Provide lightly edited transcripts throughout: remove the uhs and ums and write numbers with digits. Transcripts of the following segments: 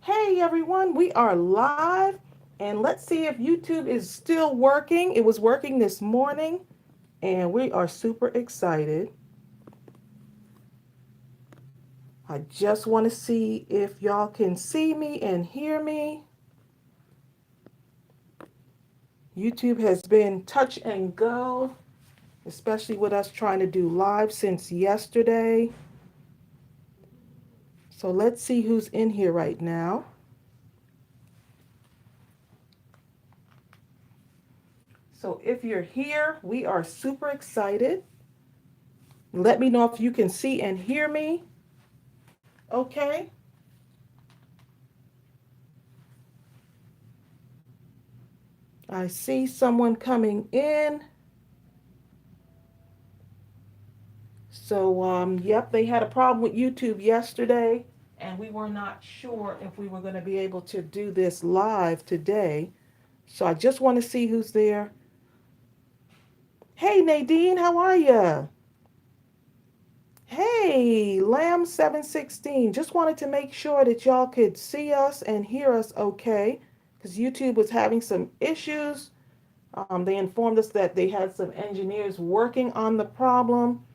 Hey everyone, we are live and let's see if YouTube is still working. It was working this morning and we are super excited. I just want to see if y'all can see me and hear me. YouTube has been touch and go, especially with us trying to do live since yesterday. So let's see who's in here right now. So if you're here, we are super excited. Let me know if you can see and hear me. Okay. I see someone coming in. So, yep, they had a problem with YouTube yesterday, and we were not sure if we were going to be able to do this live today. So I just want to see who's there. Hey, Nadine, how are you? Hey, Lamb716. Just wanted to make sure that y'all could see us and hear us okay, because YouTube was having some issues. They informed us that they had some engineers working on the problem.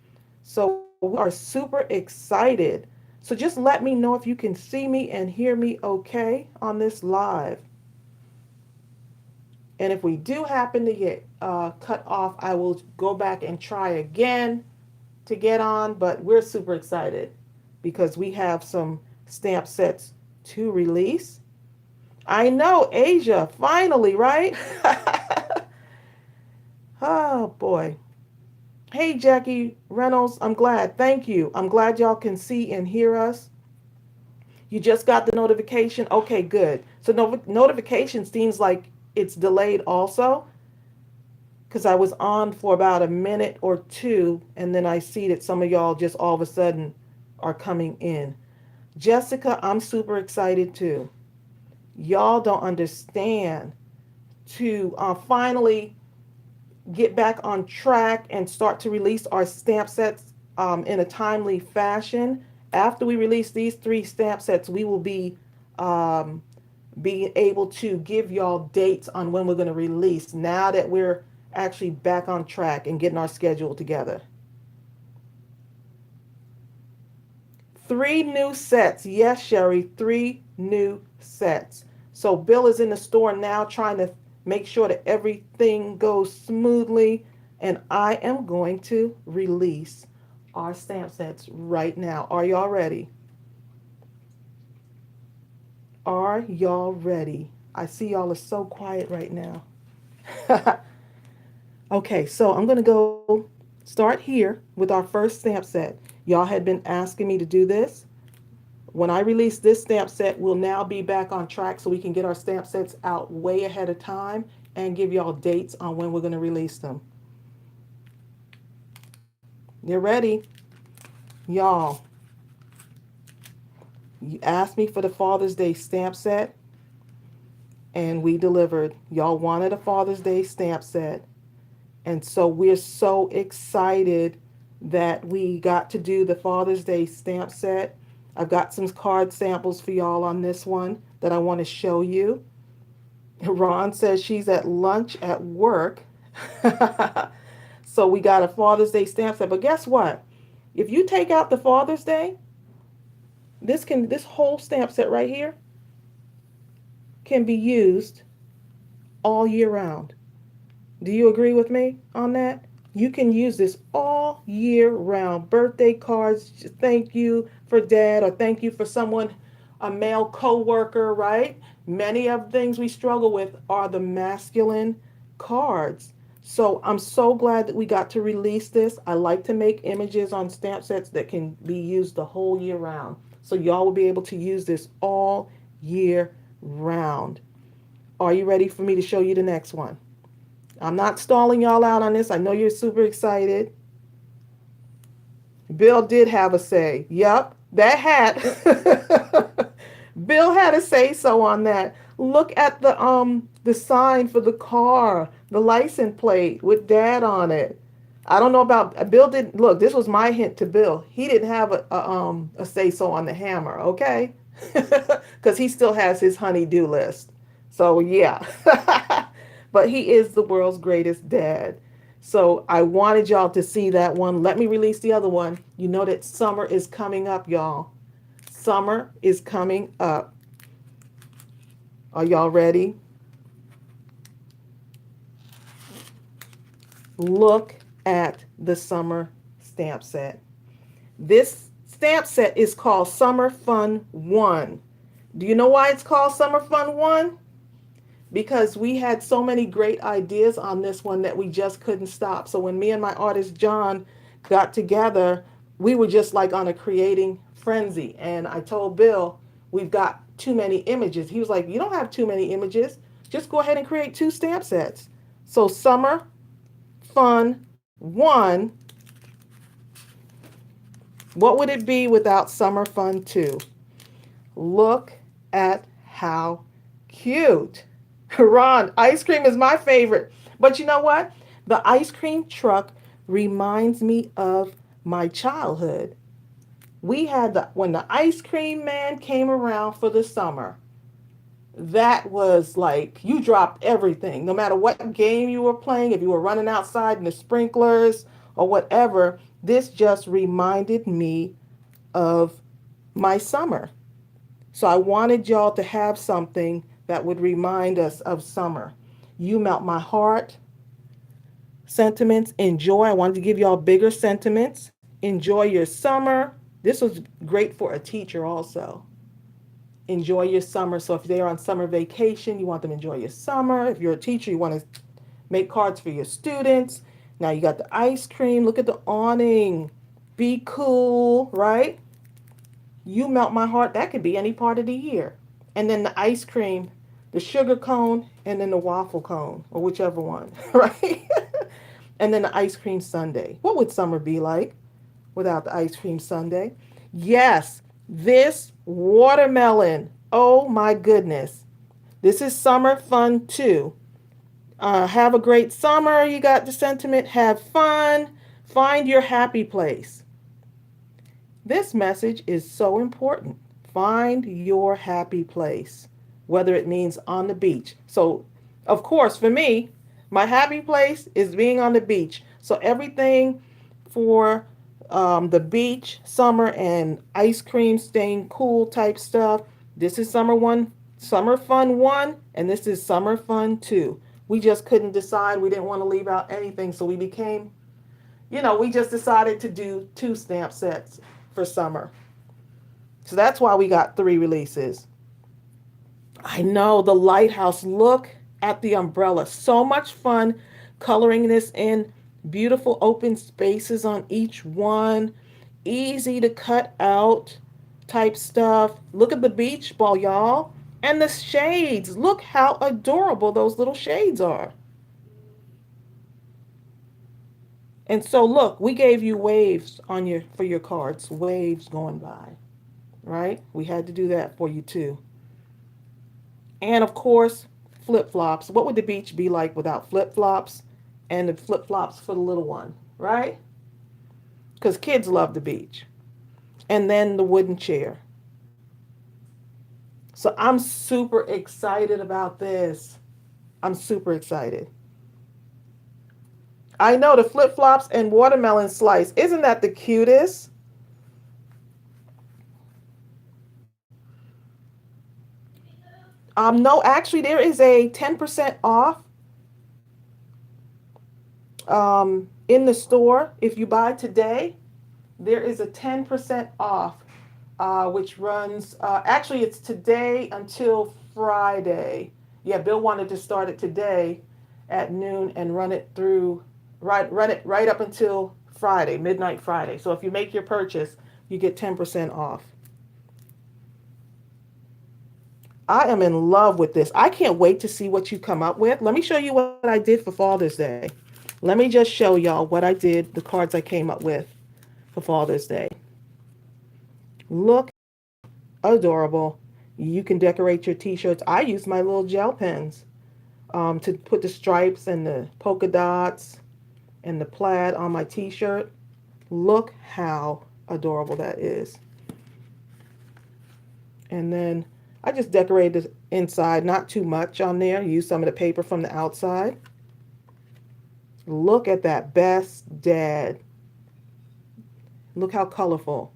So we are super excited. So just let me know if you can see me and hear me okay on this live. And if we do happen to get cut off, I will go back and try again to get on. But we're super excited because we have some stamp sets to release. I know, Asia, finally, right? Oh boy. Hey, Jackie Reynolds, I'm glad. Thank you. I'm glad y'all can see and hear us. You just got the notification? Okay, good. So notification seems like it's delayed also because I was on for about a minute or two, and then I see that some of y'all just all of a sudden are coming in. Jessica, I'm super excited too. Y'all don't understand to finally get back on track and start to release our stamp sets in a timely fashion. After we release these 3 stamp sets, we will be able to give y'all dates on when we're going to release now that we're actually back on track and getting our schedule together. 3 new sets. Yes, Sherry, 3 new sets. So Bill is in the store now trying to make sure that everything goes smoothly. And I am going to release our stamp sets right now. Are y'all ready? Are y'all ready? I see y'all are so quiet right now. Okay, so I'm going to go start here with our first stamp set. Y'all had been asking me to do this. When I release this stamp set, we'll now be back on track so we can get our stamp sets out way ahead of time and give y'all dates on when we're going to release them. You ready? Y'all, you asked me for the Father's Day stamp set, and we delivered. Y'all wanted a Father's Day stamp set. And so we're so excited that we got to do the Father's Day stamp set. I've got some card samples for y'all on this one that I want to show you. Ron says she's at lunch at work. So we got a Father's Day stamp set. But guess what? If you take out the Father's Day, this whole stamp set right here can be used all year round. Do you agree with me on that? You can use this all year round. Birthday cards, thank you for dad, or thank you for someone, a male co-worker, right? Many of the things we struggle with are the masculine cards. So I'm so glad that we got to release this. I like to make images on stamp sets that can be used the whole year round. So y'all will be able to use this all year round. Are you ready for me to show you the next one? I'm not stalling y'all out on this. I know you're super excited. Bill did have a say. Yep, that hat. Bill had a say so on that. Look at the sign for the car, the license plate with dad on it. I don't know about Bill. Didn't look. This was my hint to Bill. He didn't have a say so on the hammer. Okay. because he still has his honey-do list. So yeah, but he is the world's greatest dad. So I wanted y'all to see that one. Let me release the other one. You know that summer is coming up, y'all. Summer is coming up. Are y'all ready? Look at the summer stamp set. This stamp set is called Summer Fun 1. Do you know why it's called Summer Fun 1? Because we had so many great ideas on this one that we just couldn't stop. So when me and my artist John got together, we were just like on a creating frenzy. And I told Bill, we've got too many images. He was like, you don't have too many images. Just go ahead and create 2 stamp sets. So Summer Fun 1, what would it be without Summer Fun 2? Look at how cute. Ron, ice cream is my favorite. But you know what? The ice cream truck reminds me of my childhood. We had when the ice cream man came around for the summer, that was like you dropped everything. No matter what game you were playing, if you were running outside in the sprinklers or whatever, this just reminded me of my summer. So I wanted y'all to have something that would remind us of summer. You melt my heart. Sentiments, enjoy. I wanted to give y'all bigger sentiments. Enjoy your summer. This was great for a teacher also. Enjoy your summer. So if they're on summer vacation, you want them to enjoy your summer. If you're a teacher, you want to make cards for your students. Now you got the ice cream. Look at the awning. Be cool, right? You melt my heart. That could be any part of the year. And then the ice cream, the sugar cone, and then the waffle cone, or whichever one, right? And then the ice cream sundae. What would summer be like without the ice cream sundae? Yes, this watermelon. Oh my goodness. This is summer fun too. Have a great summer. You got the sentiment. Have fun. Find your happy place. This message is so important. Find your happy place, whether it means on the beach. So, of course, for me, my happy place is being on the beach. So, everything for the beach, summer, and ice cream, staying cool type stuff. This is summer one, summer fun 1, and this is summer fun 2. We just couldn't decide. We didn't want to leave out anything. So, we became, we just decided to do 2 stamp sets for summer. So that's why we got 3 releases. I know the lighthouse. Look at the umbrella. So much fun coloring this in. Beautiful open spaces on each one. Easy to cut out type stuff. Look at the beach ball, y'all. And the shades. Look how adorable those little shades are. And so look, we gave you waves on for your cards. Waves going by. Right? We had to do that for you too. And of course, flip-flops. What would the beach be like without flip-flops? And the flip-flops for the little one, right? Because kids love the beach. And then the wooden chair. So I'm super excited about this. I'm super excited. I know the flip-flops and watermelon slice. Isn't that the cutest? No, actually, there is a 10% off in the store. If you buy today, there is a 10% off, which runs, actually, it's today until Friday. Yeah, Bill wanted to start it today at noon and run it through, run it right up until Friday, midnight Friday. So if you make your purchase, you get 10% off. I am in love with this. I can't wait to see what you come up with. Let me show you what I did for Father's Day. Let me just show y'all what I did, the cards I came up with for Father's Day. Look, adorable. You can decorate your t-shirts. I use my little gel pens to put the stripes and the polka dots and the plaid on my t-shirt. Look how adorable that is. And then I just decorated the inside, not too much on there. Use some of the paper from the outside. Look at that best dad. Look how colorful.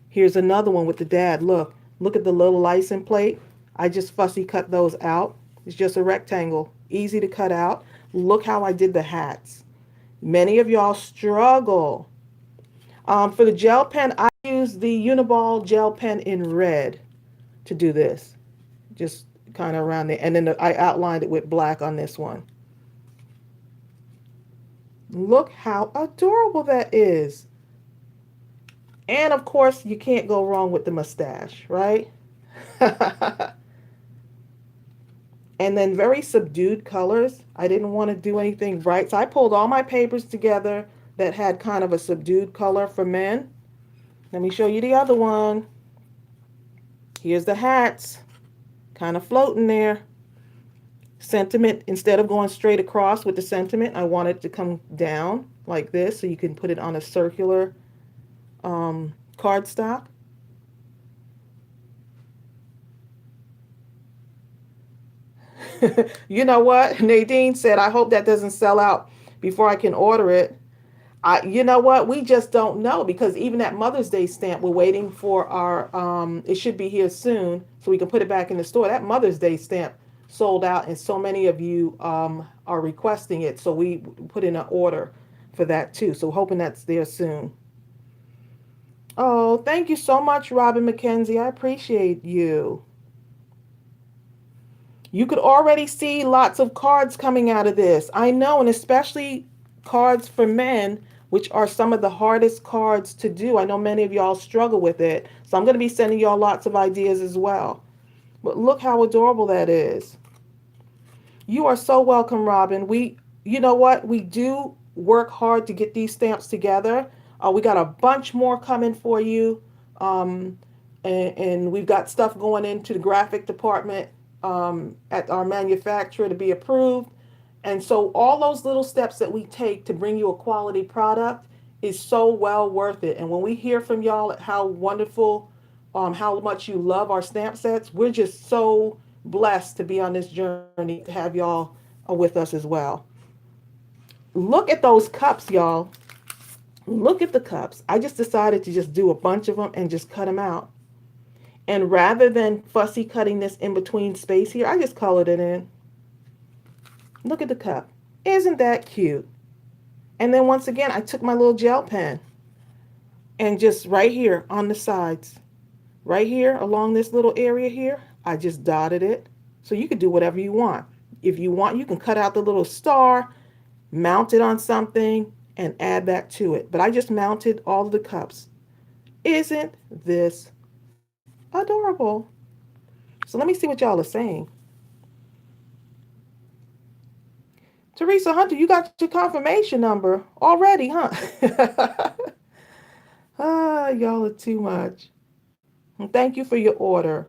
Here's another one with the dad. Look at the little license plate. I just fussy cut those out. It's just a rectangle, easy to cut out. Look how I did the hats. Many of y'all struggle. For the gel pen, I use the Uniball gel pen in red to do this. Just kind of around there. And then I outlined it with black on this one. Look how adorable that is. And of course, you can't go wrong with the mustache, right? And then very subdued colors. I didn't want to do anything bright. So I pulled all my papers together that had kind of a subdued color for men. Let me show you the other one. Here's the hats, kind of floating there. Sentiment, instead of going straight across with the sentiment, I want it to come down like this so you can put it on a circular cardstock. You know what? Nadine said, I hope that doesn't sell out before I can order it. You know what? We just don't know because even that Mother's Day stamp, we're waiting for our, it should be here soon so we can put it back in the store. That Mother's Day stamp sold out and so many of you are requesting it. So we put in an order for that too. So hoping that's there soon. Oh, thank you so much, Robin McKenzie. I appreciate you. You could already see lots of cards coming out of this. I know, and especially cards for men, which are some of the hardest cards to do. I know many of y'all struggle with it. So I'm going to be sending y'all lots of ideas as well. But look how adorable that is. You are so welcome, Robin. You know what? We do work hard to get these stamps together. We got a bunch more coming for you. Um, and we've got stuff going into the graphic department at our manufacturer to be approved. And so all those little steps that we take to bring you a quality product is so well worth it. And when we hear from y'all how wonderful, how much you love our stamp sets, we're just so blessed to be on this journey to have y'all with us as well. Look at those cups, y'all. Look at the cups. I just decided to just do a bunch of them and just cut them out. And rather than fussy cutting this in between space here, I just colored it in. Look at the cup. Isn't that cute? And then once again, I took my little gel pen and just right here on the sides, right here along this little area here, I just dotted it. So you could do whatever you want. If you want, you can cut out the little star, mount it on something, and add that to it. But I just mounted all of the cups. Isn't this adorable? So let me see what y'all are saying. Teresa Hunter, you got your confirmation number already, huh? Y'all are too much. Thank you for your order.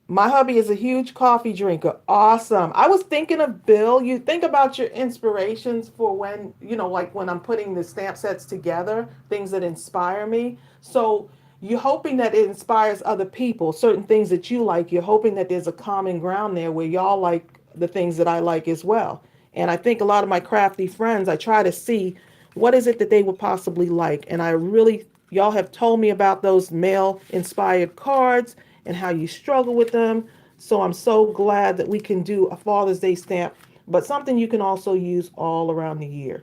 My hubby is a huge coffee drinker. Awesome. I was thinking of Bill. You think about your inspirations for when, like when I'm putting the stamp sets together, things that inspire me. So you're hoping that it inspires other people, certain things that you like. You're hoping that there's a common ground there where y'all like the things that I like as well. And I think a lot of my crafty friends, I try to see what is it that they would possibly like. And I really, y'all have told me about those male inspired cards and how you struggle with them. So I'm so glad that we can do a Father's Day stamp, but something you can also use all around the year.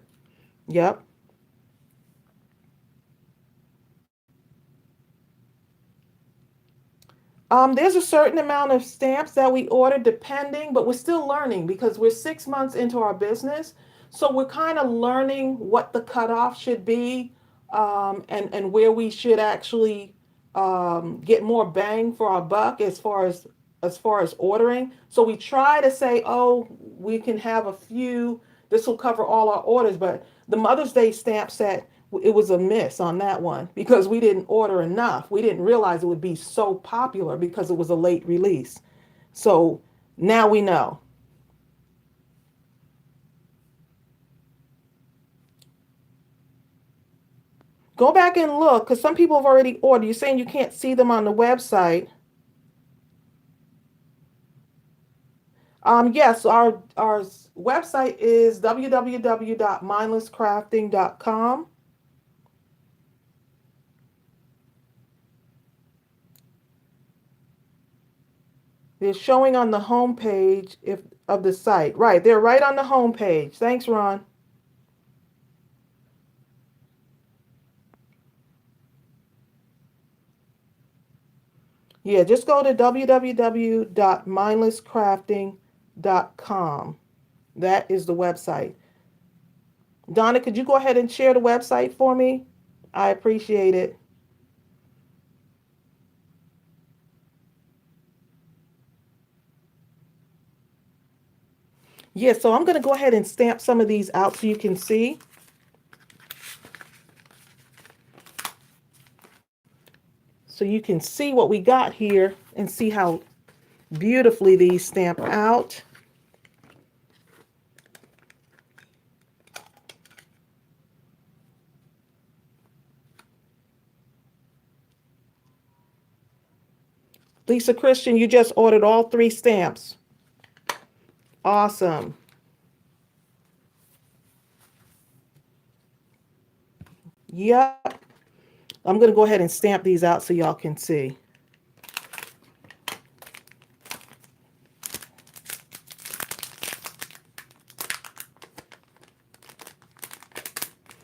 Yep. There's a certain amount of stamps that we order depending, but we're still learning because we're 6 months into our business. So we're kind of learning what the cutoff should be, and where we should actually get more bang for our buck as far as ordering. So we try to say, oh, we can have a few. This will cover all our orders, but the Mother's Day stamp set, it was a miss on that one because we didn't order enough. We didn't realize it would be so popular because it was a late release. So now we know. Go back and look, because some people have already ordered. You're saying you can't see them on the website. Yes, our website is www.mindlesscrafting.com. They're showing on the home page if of the site. Right, they're right on the home page. Thanks, Ron. Yeah, just go to www.mindlesscrafting.com. That is the website. Donna, could you go ahead and share the website for me? I appreciate it. Yeah, so I'm going to go ahead and stamp some of these out so you can see. So you can see what we got here and see how beautifully these stamp out. Lisa Christian, you just ordered all 3 stamps. Awesome. Yep. I'm going to go ahead and stamp these out so y'all can see.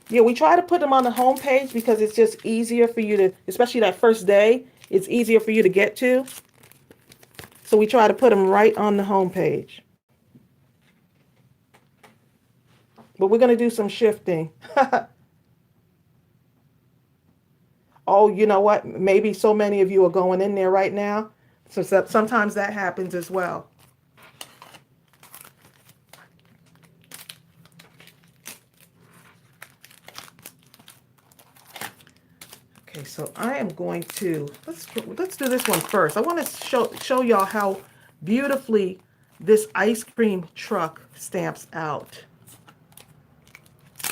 Yeah, we try to put them on the home page because it's just easier for you to, especially that first day, it's easier for you to get to. So we try to put them right on the home page. But we're going to do some shifting. Oh, you know what? Maybe so many of you are going in there right now. So sometimes that happens as well. Okay, so I am going to let's do this one first. I want to show y'all how beautifully this ice cream truck stamps out.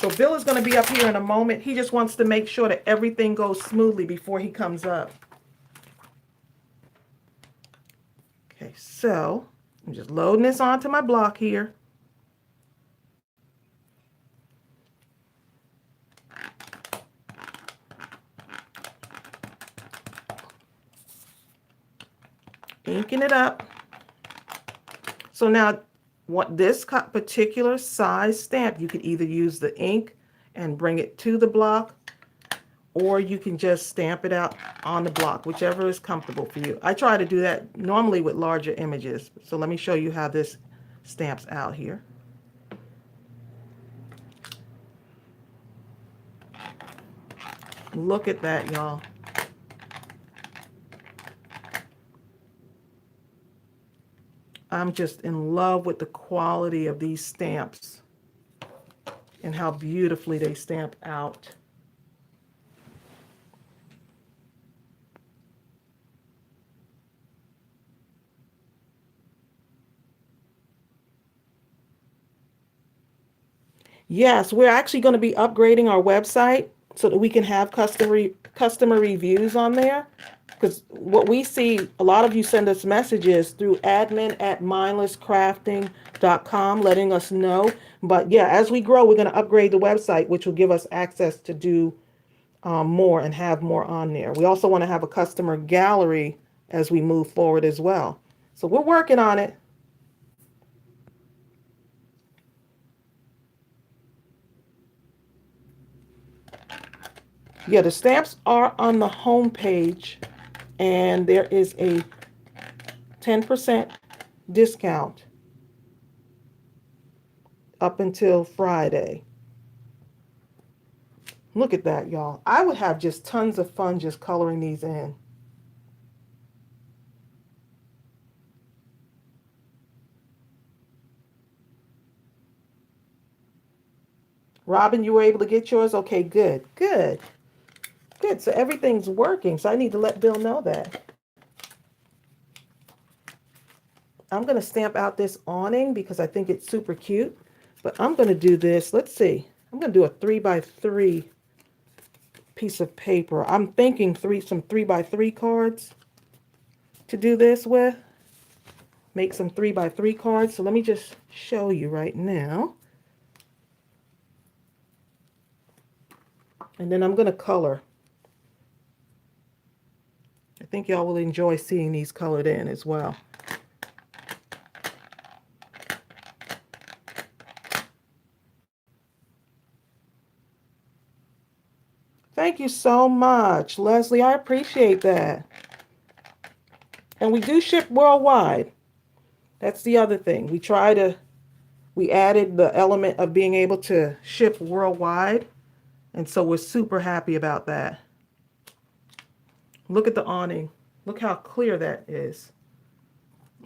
So Bill is going to be up here in a moment. He just wants to make sure that everything goes smoothly before he comes up. Okay, so I'm just loading this onto my block here. Inking it up. So now what this particular size stamp, you could either use the ink and bring it to the block, or you can just stamp it out on the block, whichever is comfortable for you. I try to do that normally with larger images. So let me show you how this stamps out here. Look at that, y'all. I'm just in love with the quality of these stamps and how beautifully they stamp out. Yes, we're actually going to be upgrading our website so that we can have customer reviews on there. Because what we see, a lot of you send us messages through admin@mindlesscrafting.com letting us know. But yeah, as we grow, we're going to upgrade the website, which will give us access to do more and have more on there. We also want to have a customer gallery as we move forward as well. So we're working on it. Yeah, the stamps are on the home page, and there is a 10% discount up until Friday. Look at that, y'all. I would have just tons of fun just coloring these in. Robin, you were able to get yours? Okay, good, good, good. So everything's working. So I need to let Bill know that. I'm going to stamp out this awning because I think it's super cute. But I'm going to do this. Let's see. I'm going to do a 3x3 piece of paper. I'm thinking some 3x3 cards to do this with. Make some 3x3 cards. So let me just show you right now. And then I'm going to color. I think y'all will enjoy seeing these colored in as well. Thank you so much, Leslie. I appreciate that. And we do ship worldwide. That's the other thing. We added the element of being able to ship worldwide. And so we're super happy about that. Look at the awning. Look how clear that is.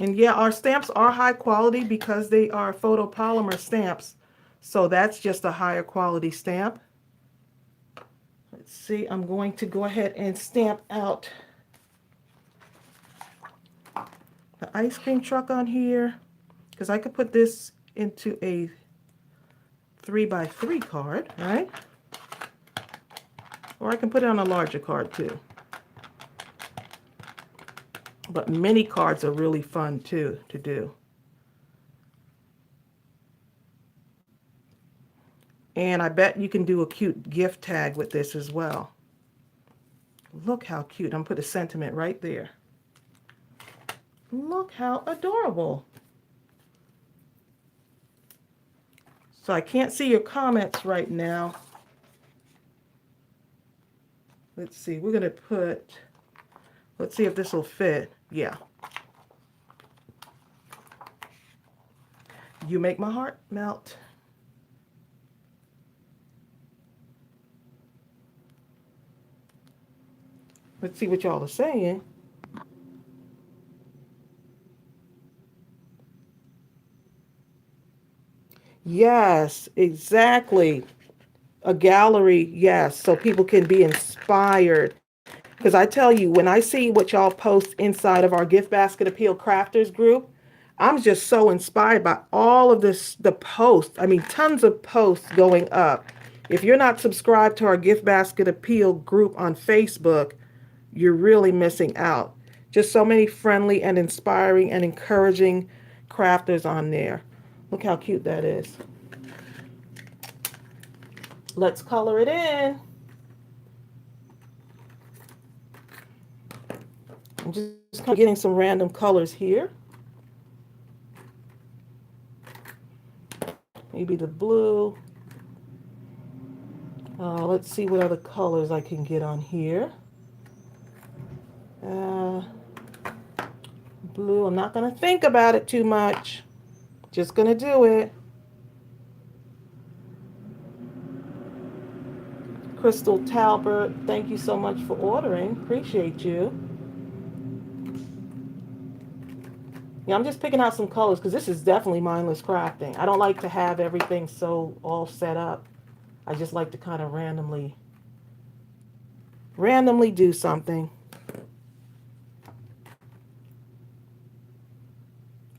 And yeah, our stamps are high quality because they are photopolymer stamps. So that's just a higher quality stamp. Let's see, I'm going to go ahead and stamp out the ice cream truck on here because I could put this into a 3x3 card, right? Or I can put it on a larger card too. But mini cards are really fun too to do. And I bet you can do a cute gift tag with this as well. Look how cute. I'm going to put a sentiment right there. Look how adorable. So I can't see your comments right now. Let's see. We're going to put, let's see if this will fit. Yeah. You make my heart melt. Let's see what y'all are saying. Yes, exactly. A gallery, yes, so people can be inspired. Because I tell you, when I see what y'all post inside of our Gift Basket Appeal Crafters group, I'm just so inspired by all of this, the posts. I mean, tons of posts going up. If you're not subscribed to our Gift Basket Appeal group on Facebook, you're really missing out. Just so many friendly and inspiring and encouraging crafters on there. Look how cute that is. Let's color it in. I'm just kind of getting some random colors here. Maybe the blue. Let's see what other colors I can get on here. Blue, I'm not going to think about it too much. Just going to do it. Crystal Talbert, thank you so much for ordering. Appreciate you. Yeah, I'm just picking out some colors because this is definitely mindless crafting. I don't like to have everything so all set up. I just like to kind of randomly do something.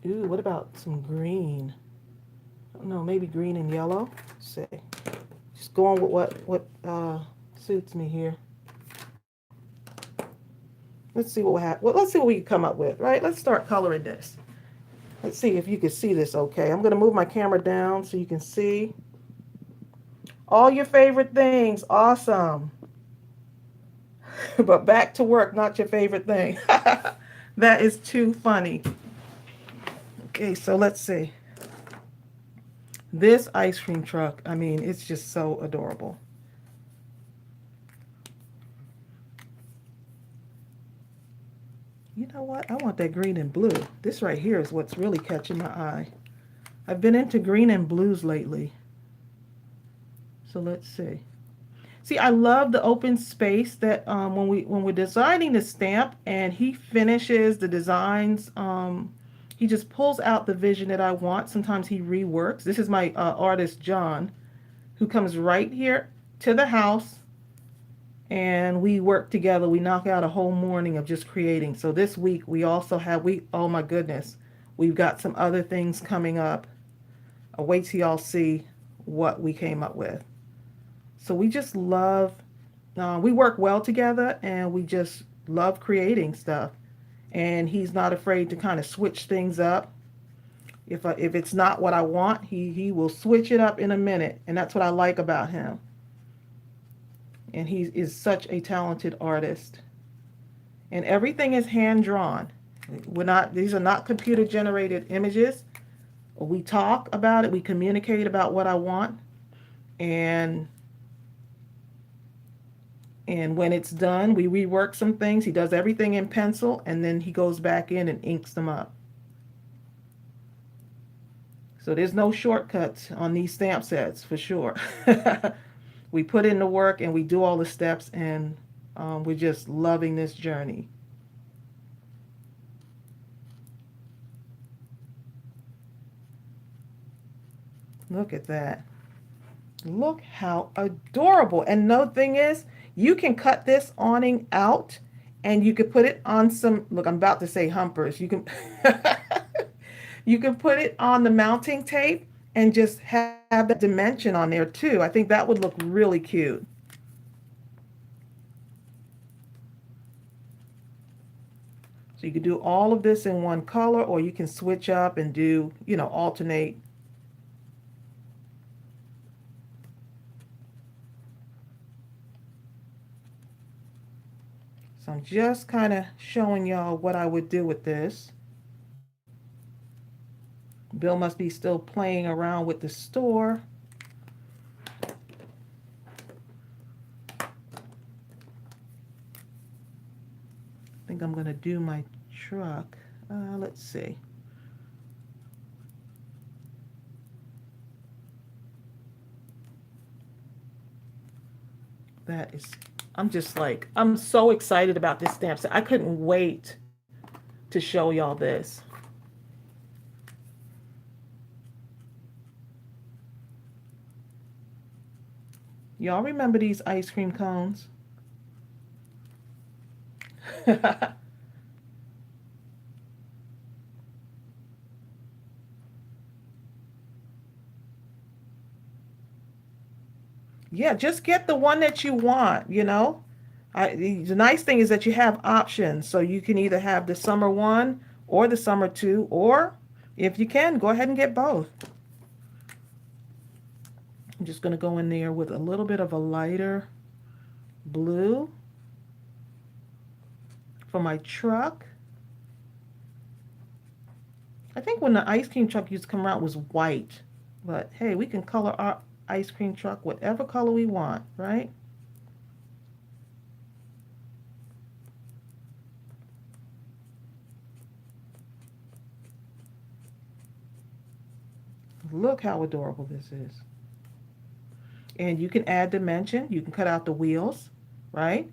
Ooh, what about some green? I don't know, maybe green and yellow. Let's see. Just going with what suits me here. Let's see what we have. Well, let's see what we can come up with, right? Let's start coloring this. Let's see if you can see this okay. I'm going to move my camera down so you can see. All your favorite things. Awesome. But back to work, not your favorite thing. That is too funny. Okay, so let's see. This ice cream truck, I mean, it's just so adorable. You know what? I want that green and blue. This right here is what's really catching my eye. I've been into green and blues lately. So let's see. See, I love the open space that when we're designing the stamp and he finishes the designs, he just pulls out the vision that I want. Sometimes he reworks. This is my artist, John, who comes right here to the house and we work together. We knock out a whole morning of just creating. So this week we also have, oh my goodness, we've got some other things coming up. I'll wait till y'all see what we came up with. So we just love we work well together, and we just love creating stuff. And he's not afraid to kind of switch things up. If it's not what I want, he will switch it up in a minute, and that's what I like about him. And he is such a talented artist. And everything is hand drawn. We're not; these are not computer generated images. We talk about it. We communicate about what I want, and when it's done, we rework some things. He does everything in pencil, and then he goes back in and inks them up. So there's no shortcuts on these stamp sets for sure. We put in the work and we do all the steps, and we're just loving this journey. Look at that. Look how adorable. And no thing is, you can cut this awning out and you could put it on some, look, I'm about to say humpers. You can you can put it on the mounting tape and just have that dimension on there too. I think that would look really cute. So you could do all of this in one color, or you can switch up and do, alternate. So I'm just kind of showing y'all what I would do with this. Bill must be still playing around with the store. I think I'm going to do my truck. Let's see. That is, I'm so excited about this stamp set. I couldn't wait to show y'all this. Y'all remember these ice cream cones? Yeah, just get the one that you want. The nice thing is that you have options. So you can either have the summer one or the summer two, or if you can, go ahead and get both. I'm just going to go in there with a little bit of a lighter blue for my truck. I think when the ice cream truck used to come around, it was white. But hey, we can color our ice cream truck whatever color we want, right? Look how adorable this is. And you can add dimension. You can cut out the wheels, right?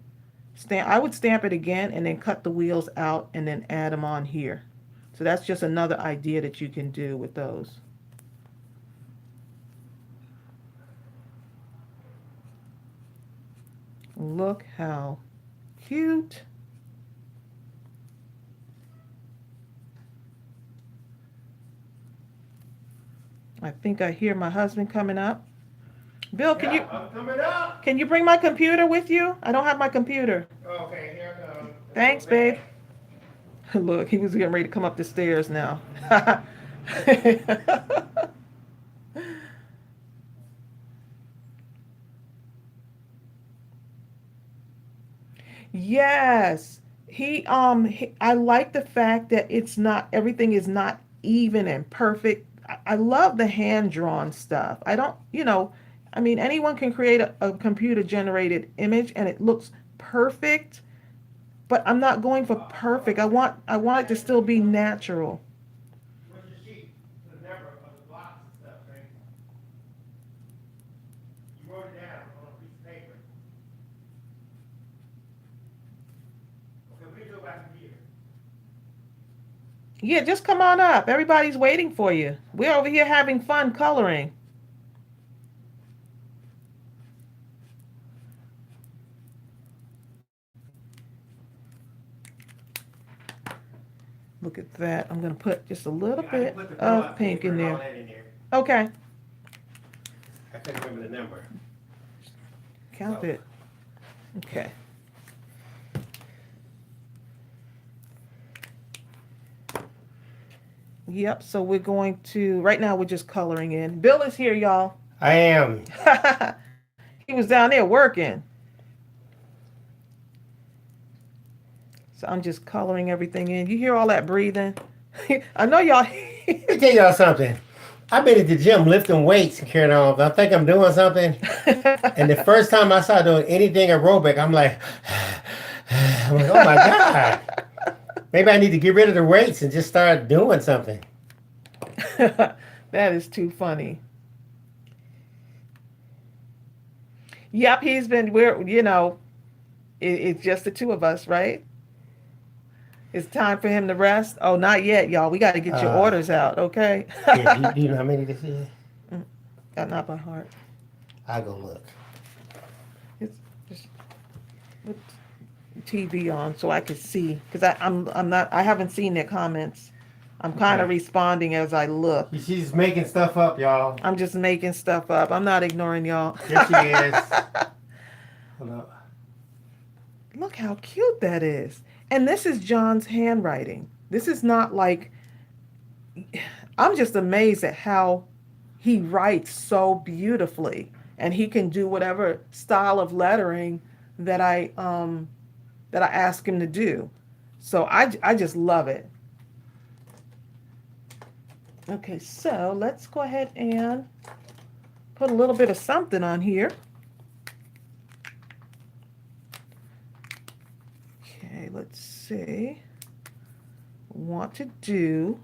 I would stamp it again and then cut the wheels out and then add them on here. So that's just another idea that you can do with those. Look how cute. I think I hear my husband coming up. Bill, I'm coming up. Can you bring my computer with you? I don't have my computer. Okay, here I come. Thanks, babe. Look, he was getting ready to come up the stairs now. Yes. I like the fact that it's not everything is not even and perfect. I love the hand drawn stuff. I don't, I mean, anyone can create a computer generated image and it looks perfect, but I'm not going for perfect. I want it to still be natural. Where's your sheet? The number of the blocks and stuff, right? You wrote it down on a piece of paper. Okay, we can go back to here. Yeah, just come on up. Everybody's waiting for you. We're over here having fun coloring. Look at that. I'm going to put just a little bit of pink in there. Okay. I couldn't remember the number. Count it. Okay. Yep. So we're going to, right now we're just coloring in. Bill is here, y'all. I am. He was down there working. So I'm just coloring everything in. You hear all that breathing? I know y'all. Let me tell y'all something. I've been at the gym lifting weights and carrying on. I think I'm doing something. And the first time I started doing anything aerobic, I'm like, oh my God. Maybe I need to get rid of the weights and just start doing something. That is too funny. Yep, it's just the two of us, right? It's time for him to rest. Oh, not yet, y'all. We got to get your orders out, okay? Yeah, do you know how many this is? Not by heart. I'll go look. It's just put TV on so I can see, because I haven't seen their comments. I'm kind of responding as I look. She's making stuff up, y'all. I'm just making stuff up. I'm not ignoring y'all. Yes, she is. Hold up. Look how cute that is. And this is John's handwriting. This is not like, I'm just amazed at how he writes so beautifully. And he can do whatever style of lettering that I ask him to do. So I just love it. Okay, so let's go ahead and put a little bit of something on here. Okay, let's see. Want to do.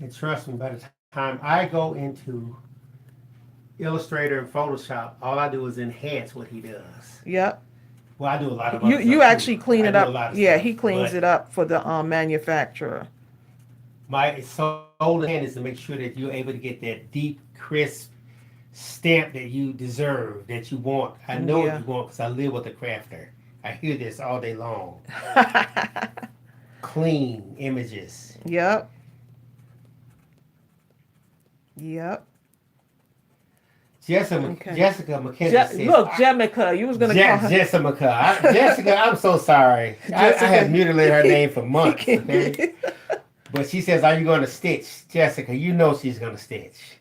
And trust me, by the time I go into Illustrator and Photoshop, all I do is enhance what he does. Yep. Well, I do a lot of You actually clean it up. Yeah, stuff, he cleans it up for the manufacturer. My sole intent is to make sure that you're able to get that deep, crisp stamp that you deserve, that you want. I know what you want because I live with a crafter. I hear this all day long. Clean images. Yep. Yep. Jessica McKenzie says, look, Jemica, you was gonna call her Jessica, I'm so sorry. I have mutilated her name for months. Okay? But she says, "Are you going to stitch, Jessica?" You know she's going to stitch.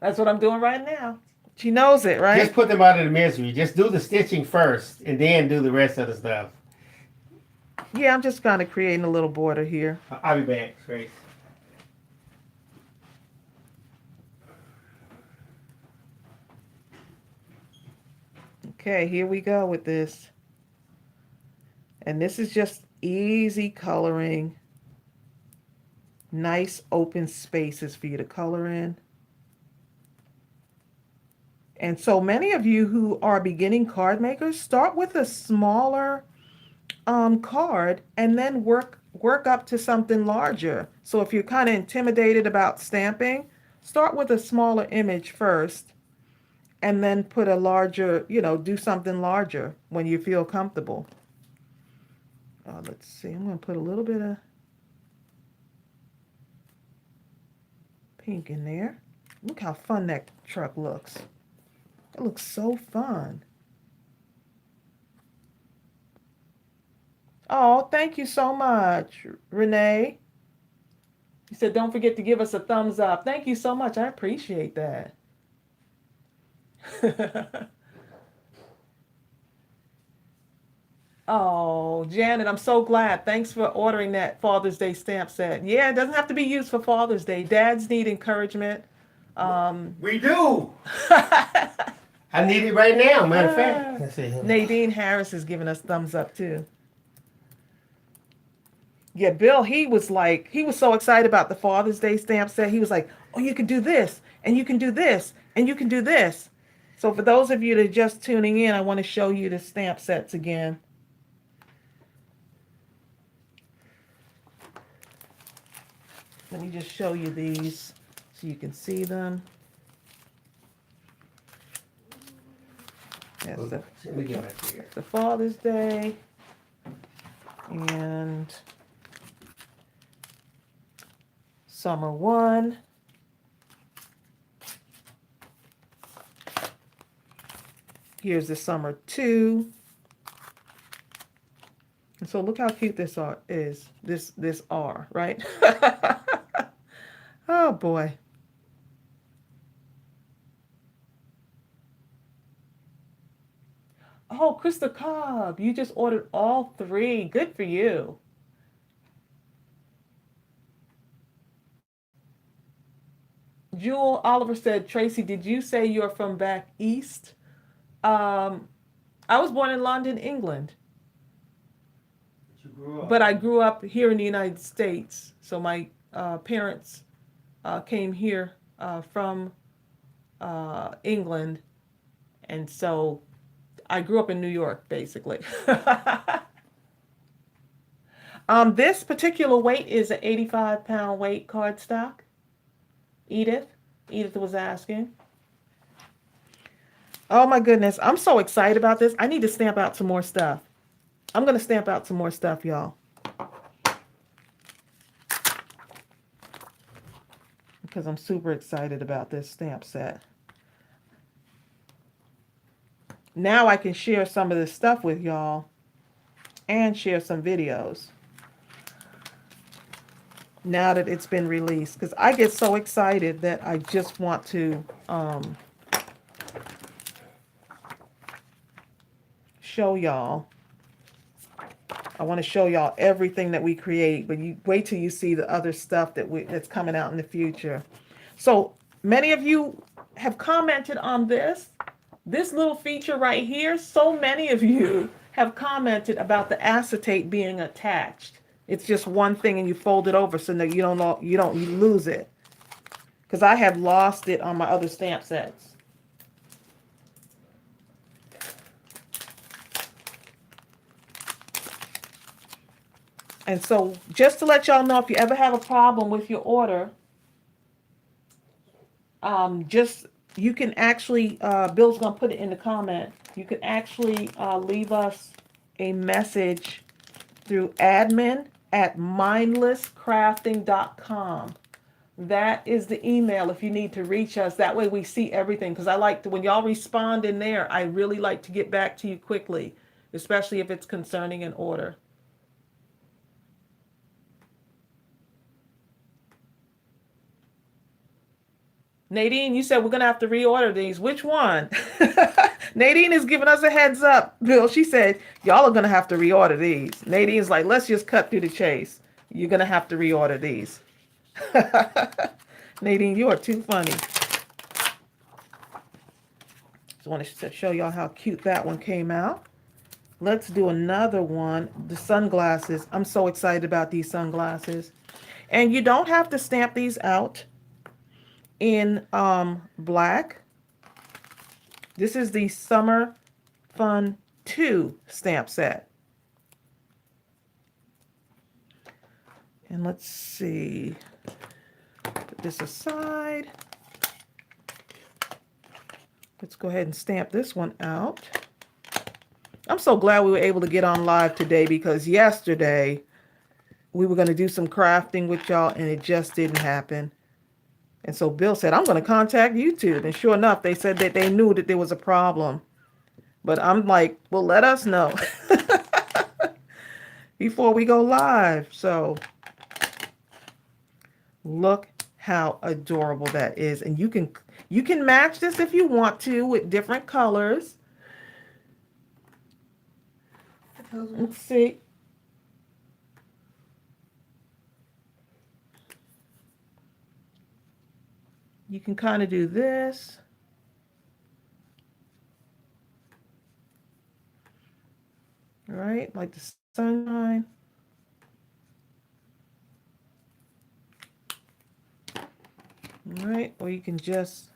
That's what I'm doing right now. She knows it, right? Just put them out of the misery. Just do the stitching first, and then do the rest of the stuff. Yeah, I'm just kind of creating a little border here. I'll be back, Trace. Okay, here we go with this. And this is just easy coloring. Nice open spaces for you to color in. And so many of you who are beginning card makers, start with a smaller card and then work up to something larger. So if you're kind of intimidated about stamping, start with a smaller image first. And then put a larger, do something larger when you feel comfortable. Let's see, I'm going to put a little bit of pink in there. Look how fun that truck looks. It looks so fun. Oh, thank you so much, Renee. You said don't forget to give us a thumbs up. Thank you so much. I appreciate that. Oh, Janet, I'm so glad. Thanks for ordering that Father's Day stamp set. Yeah, it doesn't have to be used for Father's Day. Dads need encouragement. We do. I need it right now. Matter of fact, let's see. Nadine Harris is giving us thumbs up too. Yeah, Bill, he was so excited about the Father's Day stamp set. He was like, oh, you can do this, and you can do this, and you can do this. So for those of you that are just tuning in, I want to show you the stamp sets again. Let me just show you these so you can see them. That's Let me get back here. the Father's Day and Summer 1. Here's the summer 2. And so look how cute this is. This R, right? Oh boy. Oh, Krista Cobb, you just ordered all 3. Good for you. Jewel Oliver said, Tracy, did you say you're from back east? Um, I was born in London, England, But you grew up. but I grew up here in the United States. So my parents came here from England, and so I grew up in New York, basically. This particular weight is an 85-pound weight cardstock. Edith was asking. Oh my goodness, I'm so excited about this. I need to stamp out some more stuff. I'm going to stamp out some more stuff, y'all. Because I'm super excited about this stamp set. Now I can share some of this stuff with y'all and share some videos now that it's been released, because I get so excited that I just want to show y'all. I want to show y'all everything that we create, but you wait till you see the other stuff that's coming out in the future. So many of you have commented on this little feature right here. So many of you have commented about the acetate being attached. It's just one thing and you fold it over so that you lose it. Because I have lost it on my other stamp sets. And so just to let y'all know, if you ever have a problem with your order, you can actually, Bill's going to put it in the comment. You can actually leave us a message through admin@mindlesscrafting.com. That is the email if you need to reach us. That way we see everything. Because I like to, when y'all respond in there, I really like to get back to you quickly, especially if it's concerning an order. Nadine, you said we're going to have to reorder these. Which one? Nadine is giving us a heads up, Bill. She said, y'all are going to have to reorder these. Nadine's like, let's just cut through the chase. You're going to have to reorder these. Nadine, you are too funny. Just want to show y'all how cute that one came out. Let's do another one. The sunglasses. I'm so excited about these sunglasses. And you don't have to stamp these out in black. This is the Summer Fun 2 stamp set. And let's see. Put this aside. Let's go ahead and stamp this one out. I'm so glad we were able to get on live today, because yesterday we were going to do some crafting with y'all and it just didn't happen. And so Bill said, I'm going to contact YouTube. And sure enough, they said that they knew that there was a problem. But I'm like, well, let us know before we go live. So look how adorable that is. And you can match this if you want to with different colors. Let's see. You can kind of do this. Right? Like the sunshine. Right? Or you can just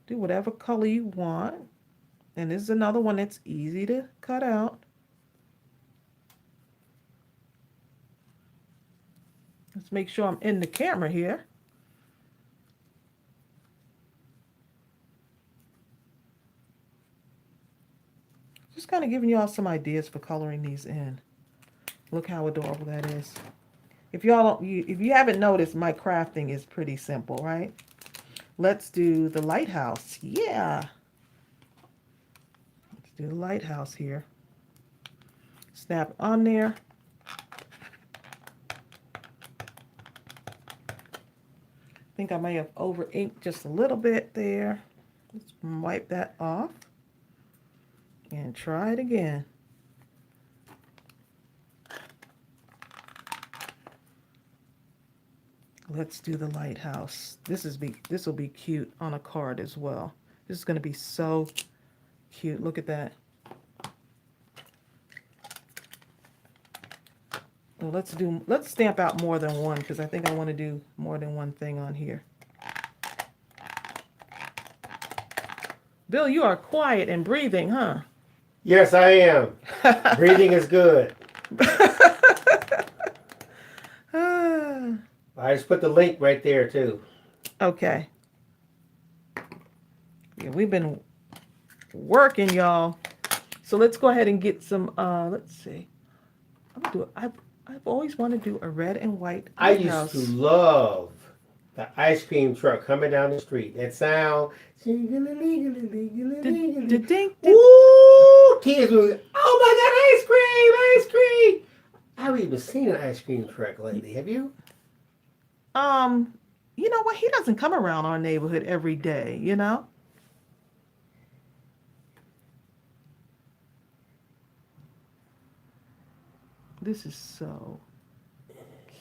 do whatever color you want. And this is another one that's easy to cut out. Let's make sure I'm in the camera here. Just kind of giving y'all some ideas for coloring these in. Look how adorable that is. If you haven't noticed, my crafting is pretty simple, right? Let's do the lighthouse. Yeah. do the lighthouse here. Snap on there. I think I may have over inked just a little bit there. Let's wipe that off and try it again. Let's do the lighthouse. This will be cute on a card as well. This is going to be so cute. Look at that. Well, let's stamp out more than one because I think I want to do more than one thing on here. Bill, you are quiet and breathing, huh? Yes, I am. Breathing is good. I just put the link right there too. Okay. Yeah, we've been working, y'all. So let's go ahead and get some. Let's see. I'm gonna do it. I've always wanted to do a red and white lighthouse. I used to love the ice cream truck coming down the street. That sound. Woo! Kids were, oh my God, ice cream, ice cream. I haven't even seen an ice cream truck lately. Have you? You know what? He doesn't come around our neighborhood every day, you know? This is so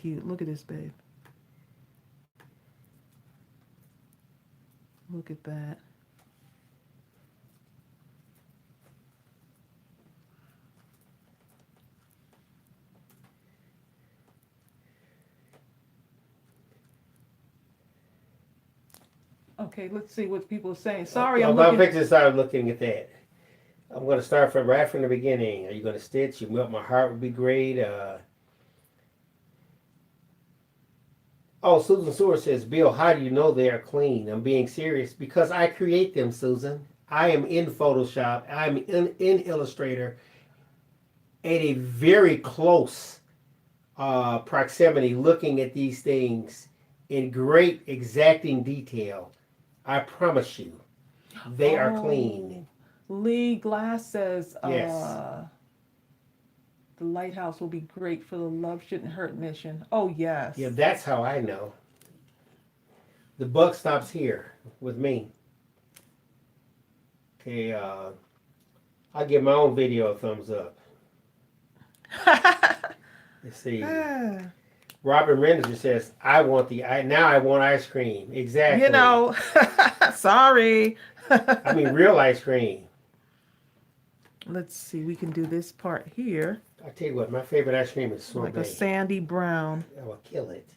cute. Look at this, babe. Look at that. Okay, let's see what people are saying. Sorry, I'm going looking. to start looking at that. I'm going to start right from the beginning. Are you going to stitch? You melt my heart would be great. Oh, Susan Seward says, Bill, how do you know they are clean? I'm being serious because I create them, Susan. I am in Photoshop. I'm in Illustrator at a very close proximity looking at these things in great exacting detail. I promise you, they are clean. Lee Glass says, Yes. The lighthouse will be great for the Love Shouldn't Hurt mission. Oh, yes. Yeah, that's how I know. The buck stops here with me. Okay, I'll give my own video a thumbs up. Let's see. Robin Renninger says, I want ice cream. Exactly. You know, sorry. I mean, real ice cream. Let's see, we can do this part here. I tell you what, my favorite ice cream is sorbet. Like a sandy brown. I will kill it.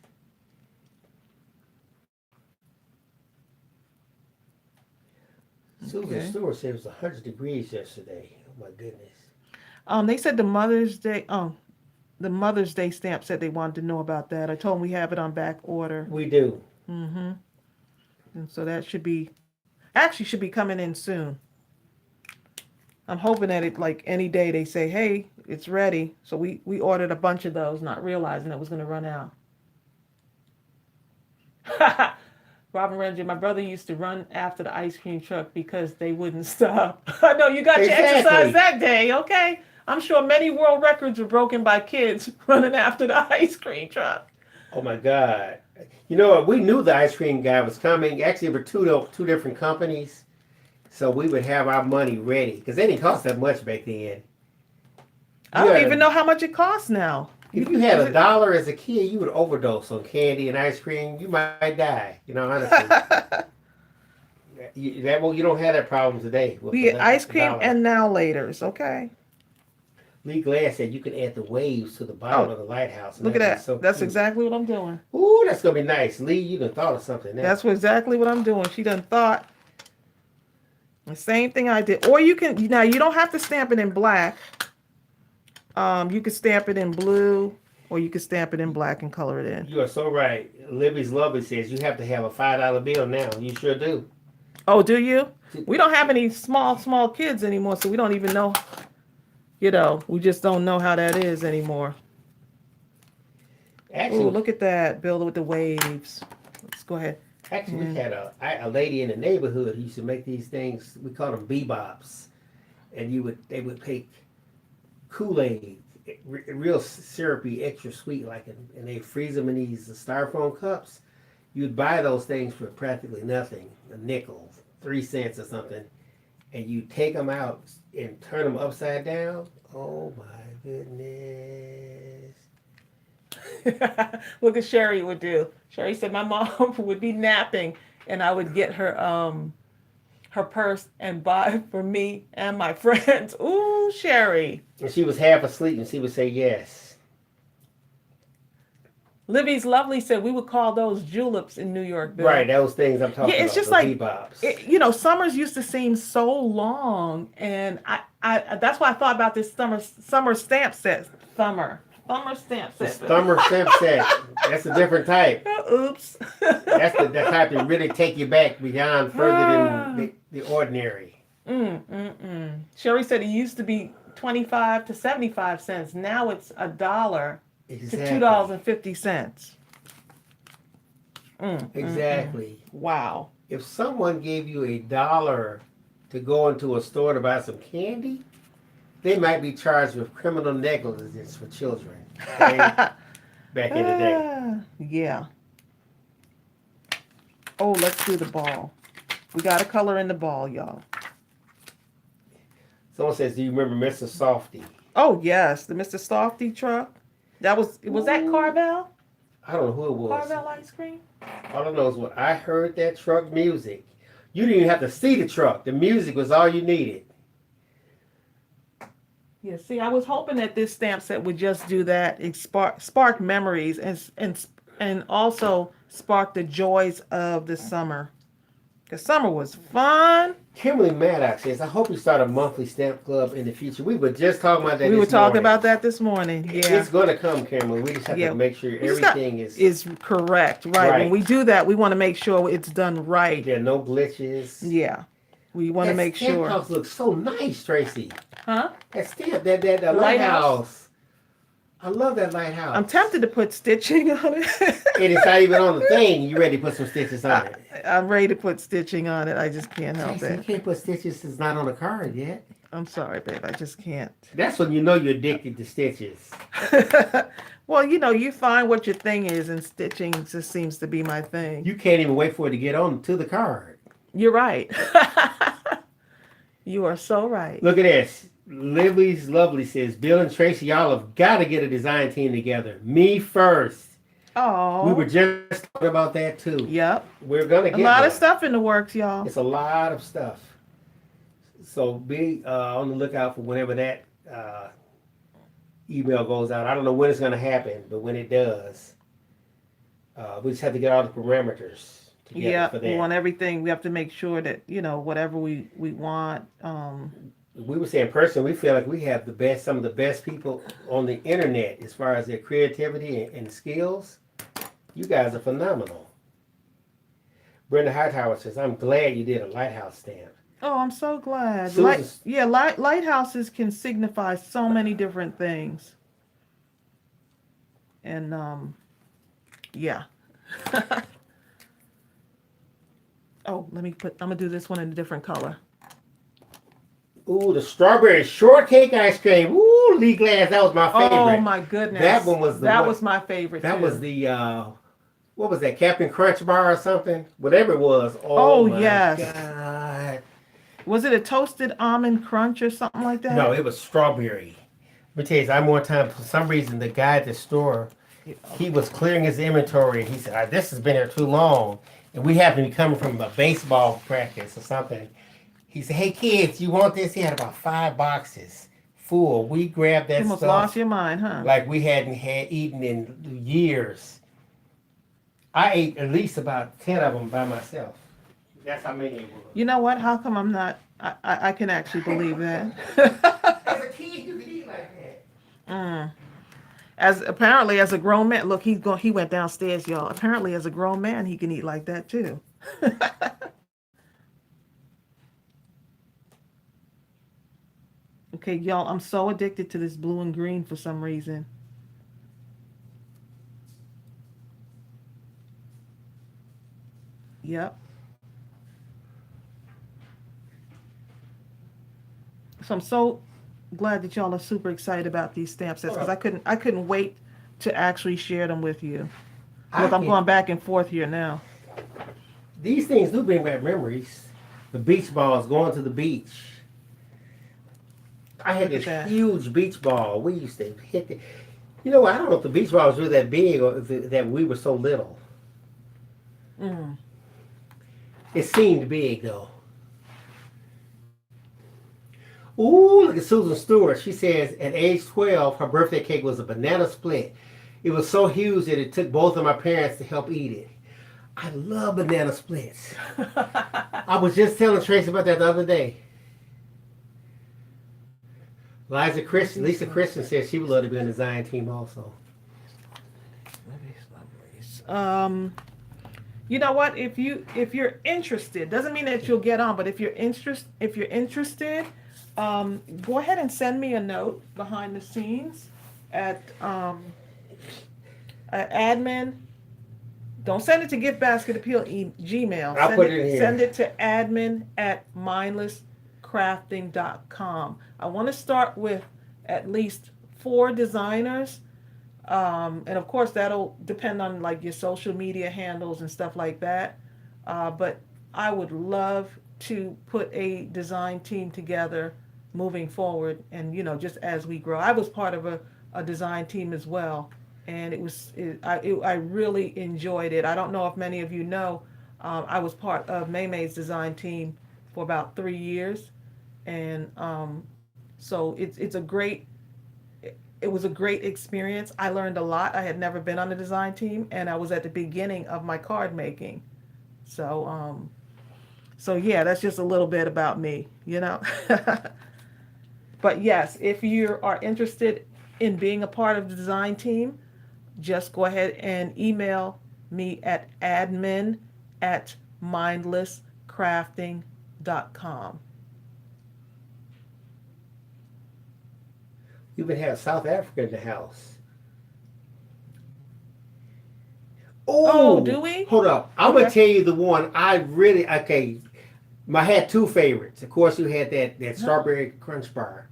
Susan Stewart said it was 100 degrees yesterday. Oh my goodness. They said the Mother's Day stamp said they wanted to know about that. I told them we have it on back order. We do. Mm-hmm. And so that should be coming in soon. I'm hoping that it, like any day, they say, hey, it's ready. So we ordered a bunch of those, not realizing it was going to run out. Robin Renninger, my brother used to run after the ice cream truck because they wouldn't stop. I know, you got your exercise that day, okay? I'm sure many world records were broken by kids running after the ice cream truck. Oh my God. You know what? We knew the ice cream guy was coming. Actually, there were two different companies. So we would have our money ready. Because they didn't cost that much back then. I don't even know how much it costs now. If you had $1 as a kid, you would overdose on candy and ice cream. You might die. You know, honestly. you don't have that problem today. Be it ice cream and now laters, okay? Lee Glass said you can add the waves to the bottom of the lighthouse. Look at that. So that's exactly what I'm doing. Ooh, that's going to be nice. Lee, you done thought of something now. That's exactly what I'm doing. She done thought. The same thing I did. Or you can, now you don't have to stamp it in black. You can stamp it in blue, or you can stamp it in black and color it in. You are so right. Libby's Lovely says you have to have a $5 bill now. You sure do. Oh, do you? We don't have any small kids anymore, so we don't even know. You know, we just don't know how that is anymore. Actually, ooh, look at that, Bill, with the waves. Let's go ahead. Actually, we had a lady in the neighborhood who used to make these things. We call them bebops. and they would take Kool-Aid, real syrupy, extra sweet, and they freeze them in these styrofoam cups. You'd buy those things for practically nothing, a nickel, 3 cents or something, and you take them out and turn them upside down. Oh my goodness! Look at Sherry would do. Sherry said my mom would be napping, and I would get her purse and buy for me and my friends. Ooh, Sherry. And she was half asleep, and she would say yes. Libby's Lovely said we would call those juleps in New York, Bill. Right, those things I'm talking Yeah, it's about. just the like bebops. summers used to seem so long, and I that's why I thought about this summer stamp set. Summer stamp The set. summer stamp set. That's a different type. Oops. That's the type that really take you back beyond further than the ordinary. Sherry said it used to be 25 to 75 cents. Now it's $1 Exactly. to $2.50. Exactly. Wow. If someone gave you $1 to go into a store to buy some candy, they might be charged with criminal negligence for children. Okay? Back in the day. Yeah. Oh, let's do the ball. We got a color in the ball, y'all. Someone says, "Do you remember Mr. Softy?" Oh yes, the Mr. Softy truck. Was that Carvel? I don't know who it was. Carvel ice cream? All I know is when I heard that truck music, you didn't even have to see the truck. The music was all you needed. Yeah, see, I was hoping that this stamp set would just do that. It spark memories and also spark the joys of the summer. Because summer was fun. Kimberly Maddox says, "I hope you start a monthly stamp club in the future." We were just talking about that. We were talking morning. about that this morning. Yeah. It's going to come, Kimberly. We just have to make sure everything is correct. Right. When we do that, we want to make sure it's done right. There are no glitches. Yeah. We want to make sure. That stamp house looks so nice, Tracy. Huh? That stamp, that lighthouse. I love that lighthouse. I'm tempted to put stitching on it. And it's not even on the thing. You ready to put some stitches on it? I'm ready to put stitching on it. I just can't help it. You can't put stitches. It's not on the card yet. I'm sorry, babe. I just can't. That's when you know you're addicted to stitches. Well, you find what your thing is, and stitching just seems to be my thing. You can't even wait for it to get on to the card. You're right. You are so right. Look at this. Lily's Lovely says, "Bill and Tracy, y'all have got to get a design team together. Me first." Oh. We were just talking about that too. Yep. We're gonna get a lot of stuff in the works, y'all. It's a lot of stuff. So be on the lookout for whenever that email goes out. I don't know when it's gonna happen, but when it does, we just have to get all the parameters together for that. We want everything. We have to make sure that whatever we want. We were saying personally, we feel like we have some of the best people on the internet as far as their creativity and skills. You guys are phenomenal. Brenda Hightower says, "I'm glad you did a lighthouse stamp." Oh, I'm so glad. Susan, Lighthouses can signify so many different things. And yeah. Oh, I'm gonna do this one in a different color. Ooh, the strawberry shortcake ice cream. Ooh, Lee Glass, that was my favorite. Oh my goodness. That one was was my favorite. That too. was the what was that, Captain Crunch bar or something? Whatever it was. Oh my yes. God. Was it a toasted almond crunch or something like that? No, it was strawberry. Let me tell you, one time, for some reason, the guy at the store, he was clearing his inventory. He said, "This has been here too long." And we happened to be coming from a baseball practice or something. He said, "Hey kids, you want this?" He had about 5 boxes full. We grabbed that You almost stuff lost your mind, huh? like we hadn't eaten in years. I ate at least about 10 of them by myself. That's how many it was. You know what? How come I'm not? I can actually believe that. As a kid, you could eat like that. Apparently as a grown man, look, he went downstairs, y'all. Apparently as a grown man, he can eat like that too. Okay, y'all, I'm so addicted to this blue and green for some reason. Yep. So I'm so glad that y'all are super excited about these stamp sets because I couldn't wait to actually share them with you. I Look, I'm can going back and forth here now. These things do bring back memories. The beach balls, going to the beach. I had Look at this that. huge beach ball. We used to hit it. You know, I don't know if the beach ball was really that big or that we were so little. Mm. It seemed big though. Ooh, look at Susan Stewart. She says at age 12, her birthday cake was a banana split. It was so huge that it took both of my parents to help eat it. I love banana splits. I was just telling Tracy about that the other day. Lisa Christian says she would love to be on the design team also. Um, you know what? If you're interested, doesn't mean that you'll get on, but if you're interested, go ahead and send me a note behind the scenes at admin. Don't send it to GiftBasketAppeal Gmail. I'll put it in here. Send it to admin@mindlesscrafting.com. I want to start with at least 4 designers. And of course, that'll depend on like your social media handles and stuff like that. But I would love to put a design team together moving forward, and just as we grow. I was part of a design team as well, and I really enjoyed it. I don't know if many of you know, I was part of Maymay's design team for about 3 years, and so it was a great experience. I learned a lot. I had never been on a design team, and I was at the beginning of my card making. So yeah, that's just a little bit about me. But yes, if you are interested in being a part of the design team, just go ahead and email me at admin@mindlesscrafting.com. We even have South Africa in the house. Oh, do we? Hold up. I'm Okay. gonna tell you the one I really okay. I had 2 favorites. Of course, you had that strawberry crunch bar.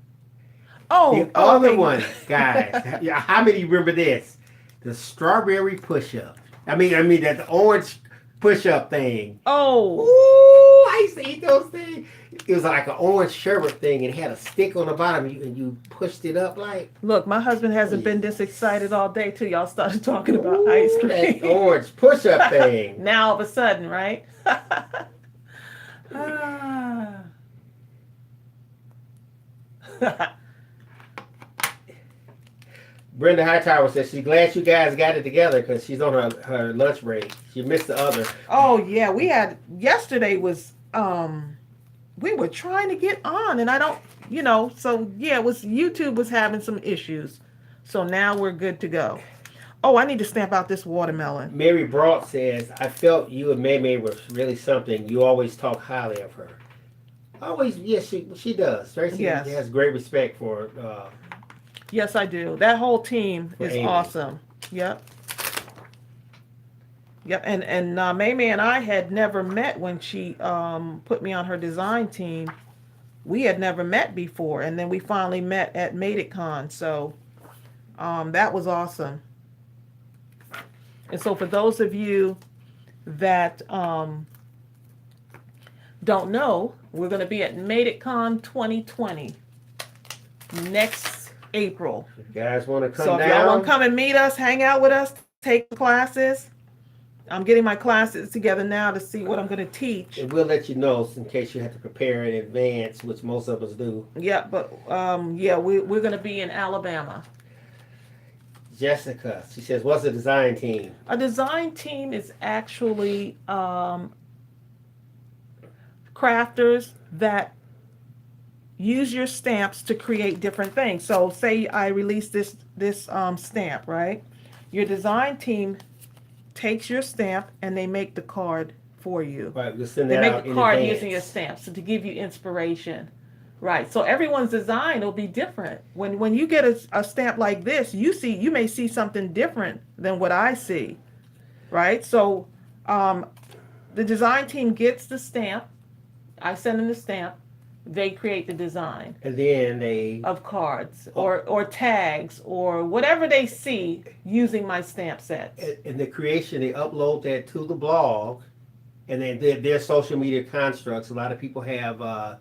The other Okay. one, guys. Yeah, how many remember this? The strawberry push-up. I mean that the orange push-up thing. Oh, Ooh, I used to eat those things. It was like an orange sherbet thing, and it had a stick on the bottom, and you pushed it up like. look, my husband hasn't been this excited all day till y'all started talking about Ooh, ice that cream. orange push-up thing. Now all of a sudden, right? Ah. Brenda Hightower says she's glad you guys got it together because she's on her lunch break. She missed the other. Oh yeah, yesterday was we were trying to get on, and I don't, so yeah, YouTube was having some issues. So now we're good to go. Oh, I need to stamp out this watermelon. Mary Broad says, I felt you and May May were really something. You always talk highly of her. Always, yes, she does. Tracy Yes. has great respect for Yes, I do. That whole team For is Amy. awesome. Yep. Yep. And May May and I had never met when she put me on her design team. We had never met before, and then we finally met at MadeItCon. So that was awesome. And so for those of you that don't know, we're going to be at MadeItCon 2020 next April. if you guys want to come So if down. y'all want to come and meet us, hang out with us, take classes. I'm getting my classes together now to see what I'm going to teach. And we'll let you know in case you have to prepare in advance, which most of us do. Yeah, but we're going to be in Alabama. Jessica, she says, what's a design team? A design team is actually crafters that use your stamps to create different things. So say I release this stamp, right? Your design team takes your stamp and they make the card for you. Right, we'll send They that make out the in card advance. using your stamps to give you inspiration. Right. So everyone's design will be different. When you get a stamp like this, you may see something different than what I see. Right? So the design team gets the stamp. I send them the stamp. they create the design And then they of cards or tags or whatever they see using my stamp sets. in the creation they upload that to the blog, and then their social media constructs. A lot of people have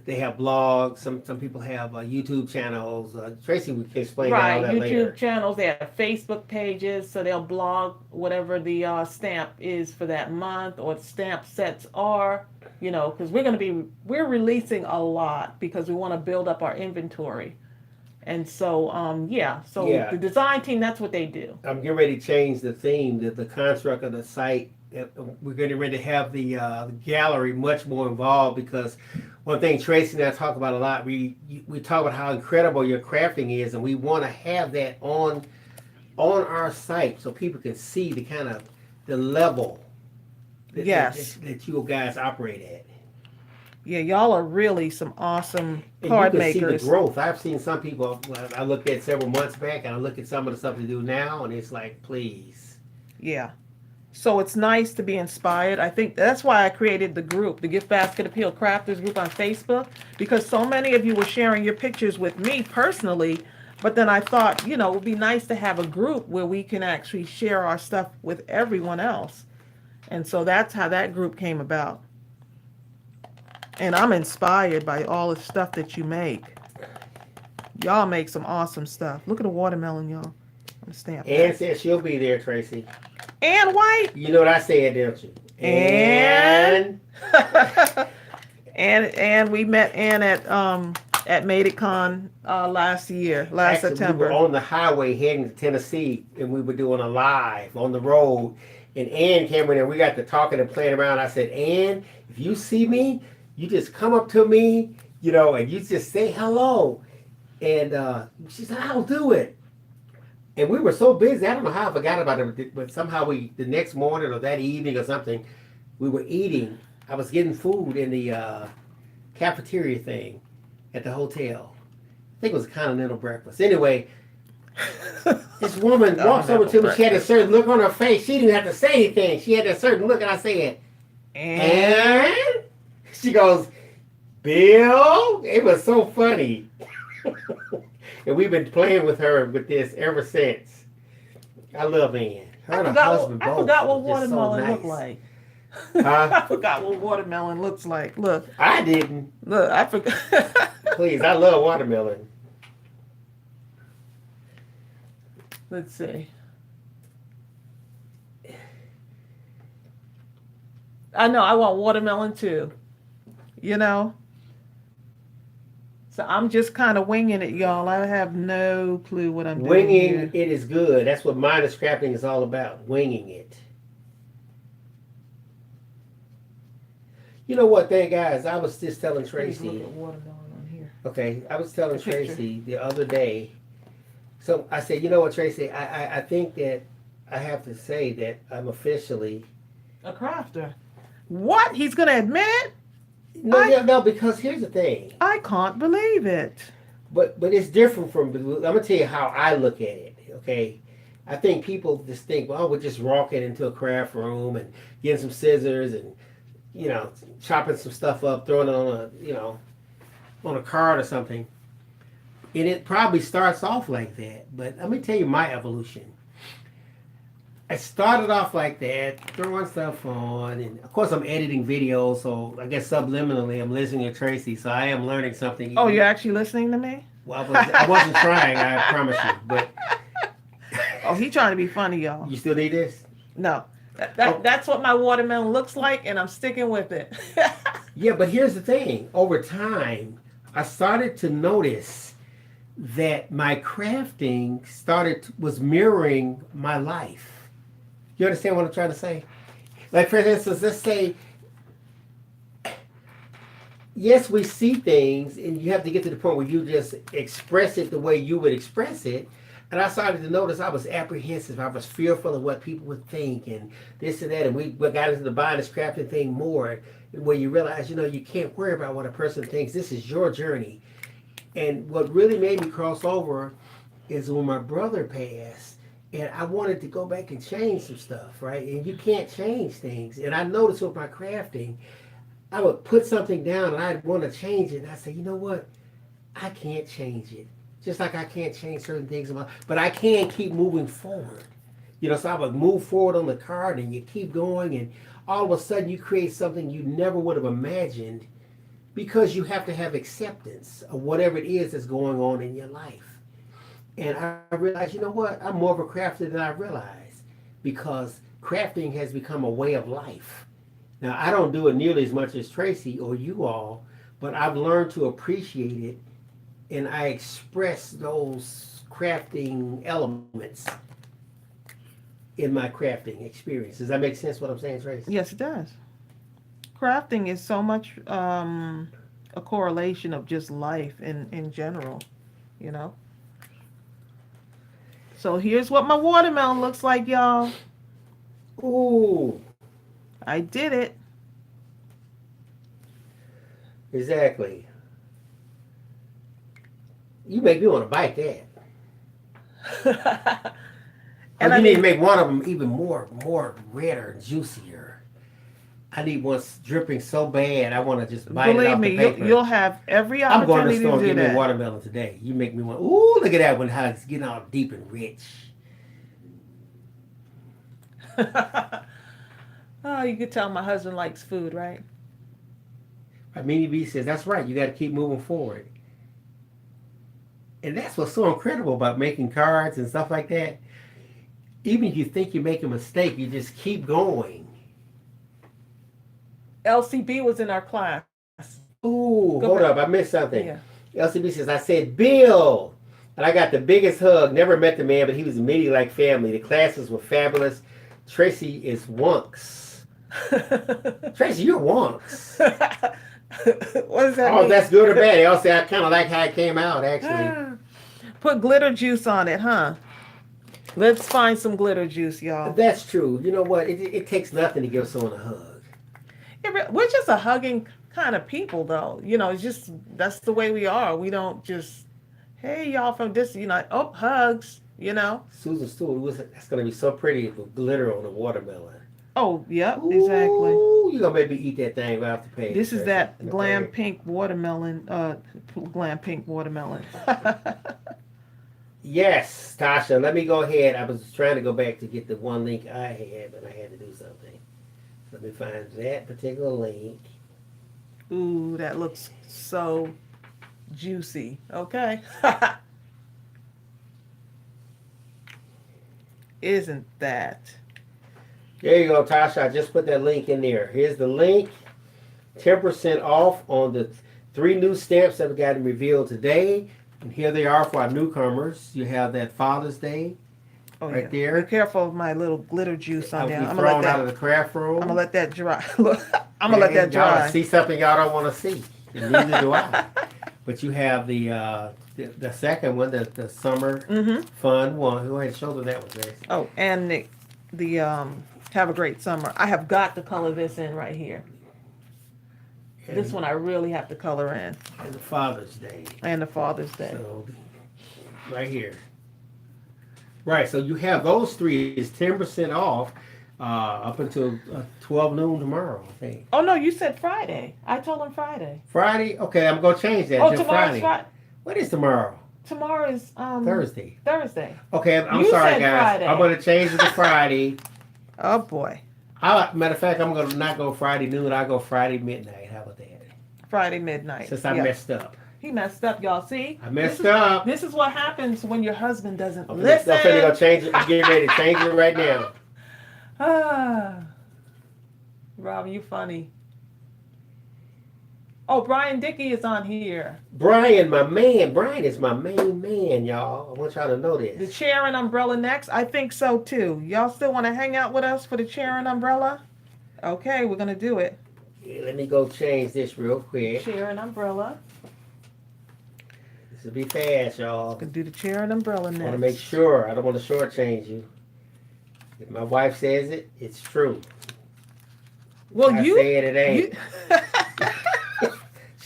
they have blogs. Some people have YouTube channels. Tracy would explain that all Right, that YouTube later. channels, they have Facebook pages, so they'll blog whatever the stamp is for that month or the stamp sets are, because we're releasing a lot because we want to build up our inventory. And so, so Yeah, the design team, that's what they do. I'm getting ready to change the theme, the construct of the site. We're getting ready to have the gallery much more involved, because one thing Tracy and I talk about a lot, we talk about how incredible your crafting is, and we want to have that on our site so people can see the kind of the level Yes. that you guys operate at. Yeah, y'all are really some awesome And card you can see the makers. growth. I've seen some people, I looked at several months back, and I look at some of the stuff they do now, and it's like, please. Yeah. So it's nice to be inspired. I think that's why I created the group, the Gift Basket Appeal Crafters group on Facebook, because so many of you were sharing your pictures with me personally. But then I thought, it would be nice to have a group where we can actually share our stuff with everyone else. And so that's how that group came about. And I'm inspired by all the stuff that you make. Y'all make some awesome stuff. Look at the watermelon, y'all. I'm stamping. Ann said she'll be there, Tracy. And White. You know what I said, don't you? And and we met Ann at Mableton last Actually, September. we were on the highway heading to Tennessee, and we were doing a live on the road. And Ann came in, and we got to talking and playing around. I said, Ann, if you see me, you just come up to me, and you just say hello. And she said, I'll do it. And we were so busy, I don't know how I forgot about it, but somehow the next morning or that evening or something, we were eating. I was getting food in the cafeteria thing at the hotel. I think it was a continental breakfast. Anyway, this woman walks over to me. She had a certain look on her face. She didn't have to say anything. She had a certain look, and I said, and she goes, Bill. It was so funny. And we've been playing with her with this ever since. I love Ann. Her and her husband I both forgot what are just so watermelon nice. looked like. Huh? I forgot what watermelon looks like. Look, I didn't. I forgot. Please, I love watermelon. Let's see. I know, I want watermelon too. So I'm just kind of winging it, y'all. I have no clue what I'm doing Winging here. it is good. That's what Mindless crafting is all about. Winging it. You know what, guys? I was just telling Please Tracy. look at watermelon on here. Okay, I was telling The picture. Tracy the other day. So I said, you know what, Tracy? I think that I have to say that I'm officially. A crafter. What? He's gonna admit? No, because here's the thing. I can't believe it. But it's different from. I'm gonna tell you how I look at it. Okay, I think people just think, well, we're just walking into a craft room and getting some scissors and chopping some stuff up, throwing it on on a card or something. And it probably starts off like that. But let me tell you my evolution. I started off like that, throwing stuff on, and of course I'm editing videos, so I guess subliminally I'm listening to Tracy, so I am learning something. Oh, you're actually listening to me? Well, I wasn't trying, I promise you. But Oh, he's trying to be funny, y'all. you still need this? No. That's what my watermelon looks like, and I'm sticking with it. Yeah, but here's the thing. Over time, I started to notice that my crafting was mirroring my life. You understand what I'm trying to say? Like, for instance, let's say, yes, we see things, and you have to get to the point where you just express it the way you would express it. And I started to notice I was apprehensive. I was fearful of what people would think and this and that. And we got into the mindless crafting thing more, where you realize, you can't worry about what a person thinks. This is your journey. And what really made me cross over is when my brother passed. And I wanted to go back and change some stuff, right? And you can't change things. And I noticed with my crafting, I would put something down and I'd want to change it. And I say, you know what? I can't change it. Just like I can't change certain things about, but I can keep moving forward. So I would move forward on the card and you keep going, and all of a sudden you create something you never would have imagined, because you have to have acceptance of whatever it is that's going on in your life. And I realized, you know what? I'm more of a crafter than I realized, because crafting has become a way of life. Now, I don't do it nearly as much as Tracey or you all, but I've learned to appreciate it, and I express those crafting elements in my crafting experience. Does that make sense what I'm saying, Tracey? Yes, it does. Crafting is so much a correlation of just life in general, you know. So here's what my watermelon looks like, y'all. Ooh, I did it. exactly. You make me want to bite that. And You I need mean, to make one of them even more redder and juicier. I need one dripping so bad I want to just bite it believe off me, the paper. you'll have every I'm going to the opportunity store to and do get me a that. watermelon today. You make me want. Ooh, look at that one, how it's getting all deep and rich. Oh, you could tell my husband likes food, right? Minnie B says, that's right, you got to keep moving forward. And that's what's so incredible about making cards and stuff like that. Even if you think you make a mistake, you just keep going. LCB was in our class. Ooh, Go hold back. up, I missed something. Yeah. LCB says, I said, Bill. And I got the biggest hug. Never met the man, but he was immediately like family. The classes were fabulous. Tracey is wonks. Tracey, you're wonks. What does that Oh, mean? that's good or bad. They all say I kind of like how it came out, actually. Put glitter juice on it, huh? Let's find some glitter juice, y'all. That's true. You know what? It takes nothing to give someone a hug. We're just a hugging kind of people, though. It's just, that's the way we are. We don't just, hey, y'all from this, oh, hugs, Susan Stewart, that's going to be so pretty with glitter on a watermelon. Oh, yep, exactly. Ooh, you're going to make me eat that thing right off the page. This is Tracey. that glam pink watermelon, glam pink watermelon. Yes, Tasha, let me go ahead. I was trying to go back to get the one link I had, but I had to do something. Let me find that particular link. Ooh, that looks so juicy. Okay. Isn't that? There you go, Tasha. I just put that link in there. Here's the link. 10% off on the 3 new stamps that we got revealed today. And here they are for our newcomers. You have that Father's Day right there. Be careful of my little glitter juice on there. I'm thrown out of the craft room. I'm gonna let that dry. Look, I'm gonna let that dry. Y'all see something y'all don't want to see. And neither do I. But you have the second one, the summer fun one. Go ahead and show them that one, Grace. Oh, and the have a great summer. I have got to color this in right here. And, This one I really have to color in. And the Father's Day. And the Father's Day. So, right here. Right, so you have those 3 is 10% off up until 12 noon tomorrow, I think. Oh, no, you said Friday. I told him Friday. Friday? Okay, I'm going to change that to tomorrow's Friday. What is tomorrow? Tomorrow is Thursday. Thursday. Okay, I'm You sorry, said guys. Friday. I'm going to change it to Friday. Oh, boy. Matter of fact, I'm going to not go Friday noon. I'll go Friday midnight. How about that? Friday midnight. Since I messed up. He messed up, y'all. See? I messed up. This is what happens when your husband doesn't I'm listen. finna go change it. I'm getting ready to change it right now. Rob, you funny. Oh, Brian Dickey is on here. Brian, my man. Brian is my main man, y'all. I want y'all to know this. The chair and umbrella next? I think so, too. Y'all still want to hang out with us for the chair and umbrella? Okay, we're going to do it. Yeah, let me go change this real quick. Chair and umbrella. This will be fast, y'all. Gonna do the chair and umbrella next. I want to make sure. I don't want to shortchange you. If my wife says it, it's true. Well, I say it ain't.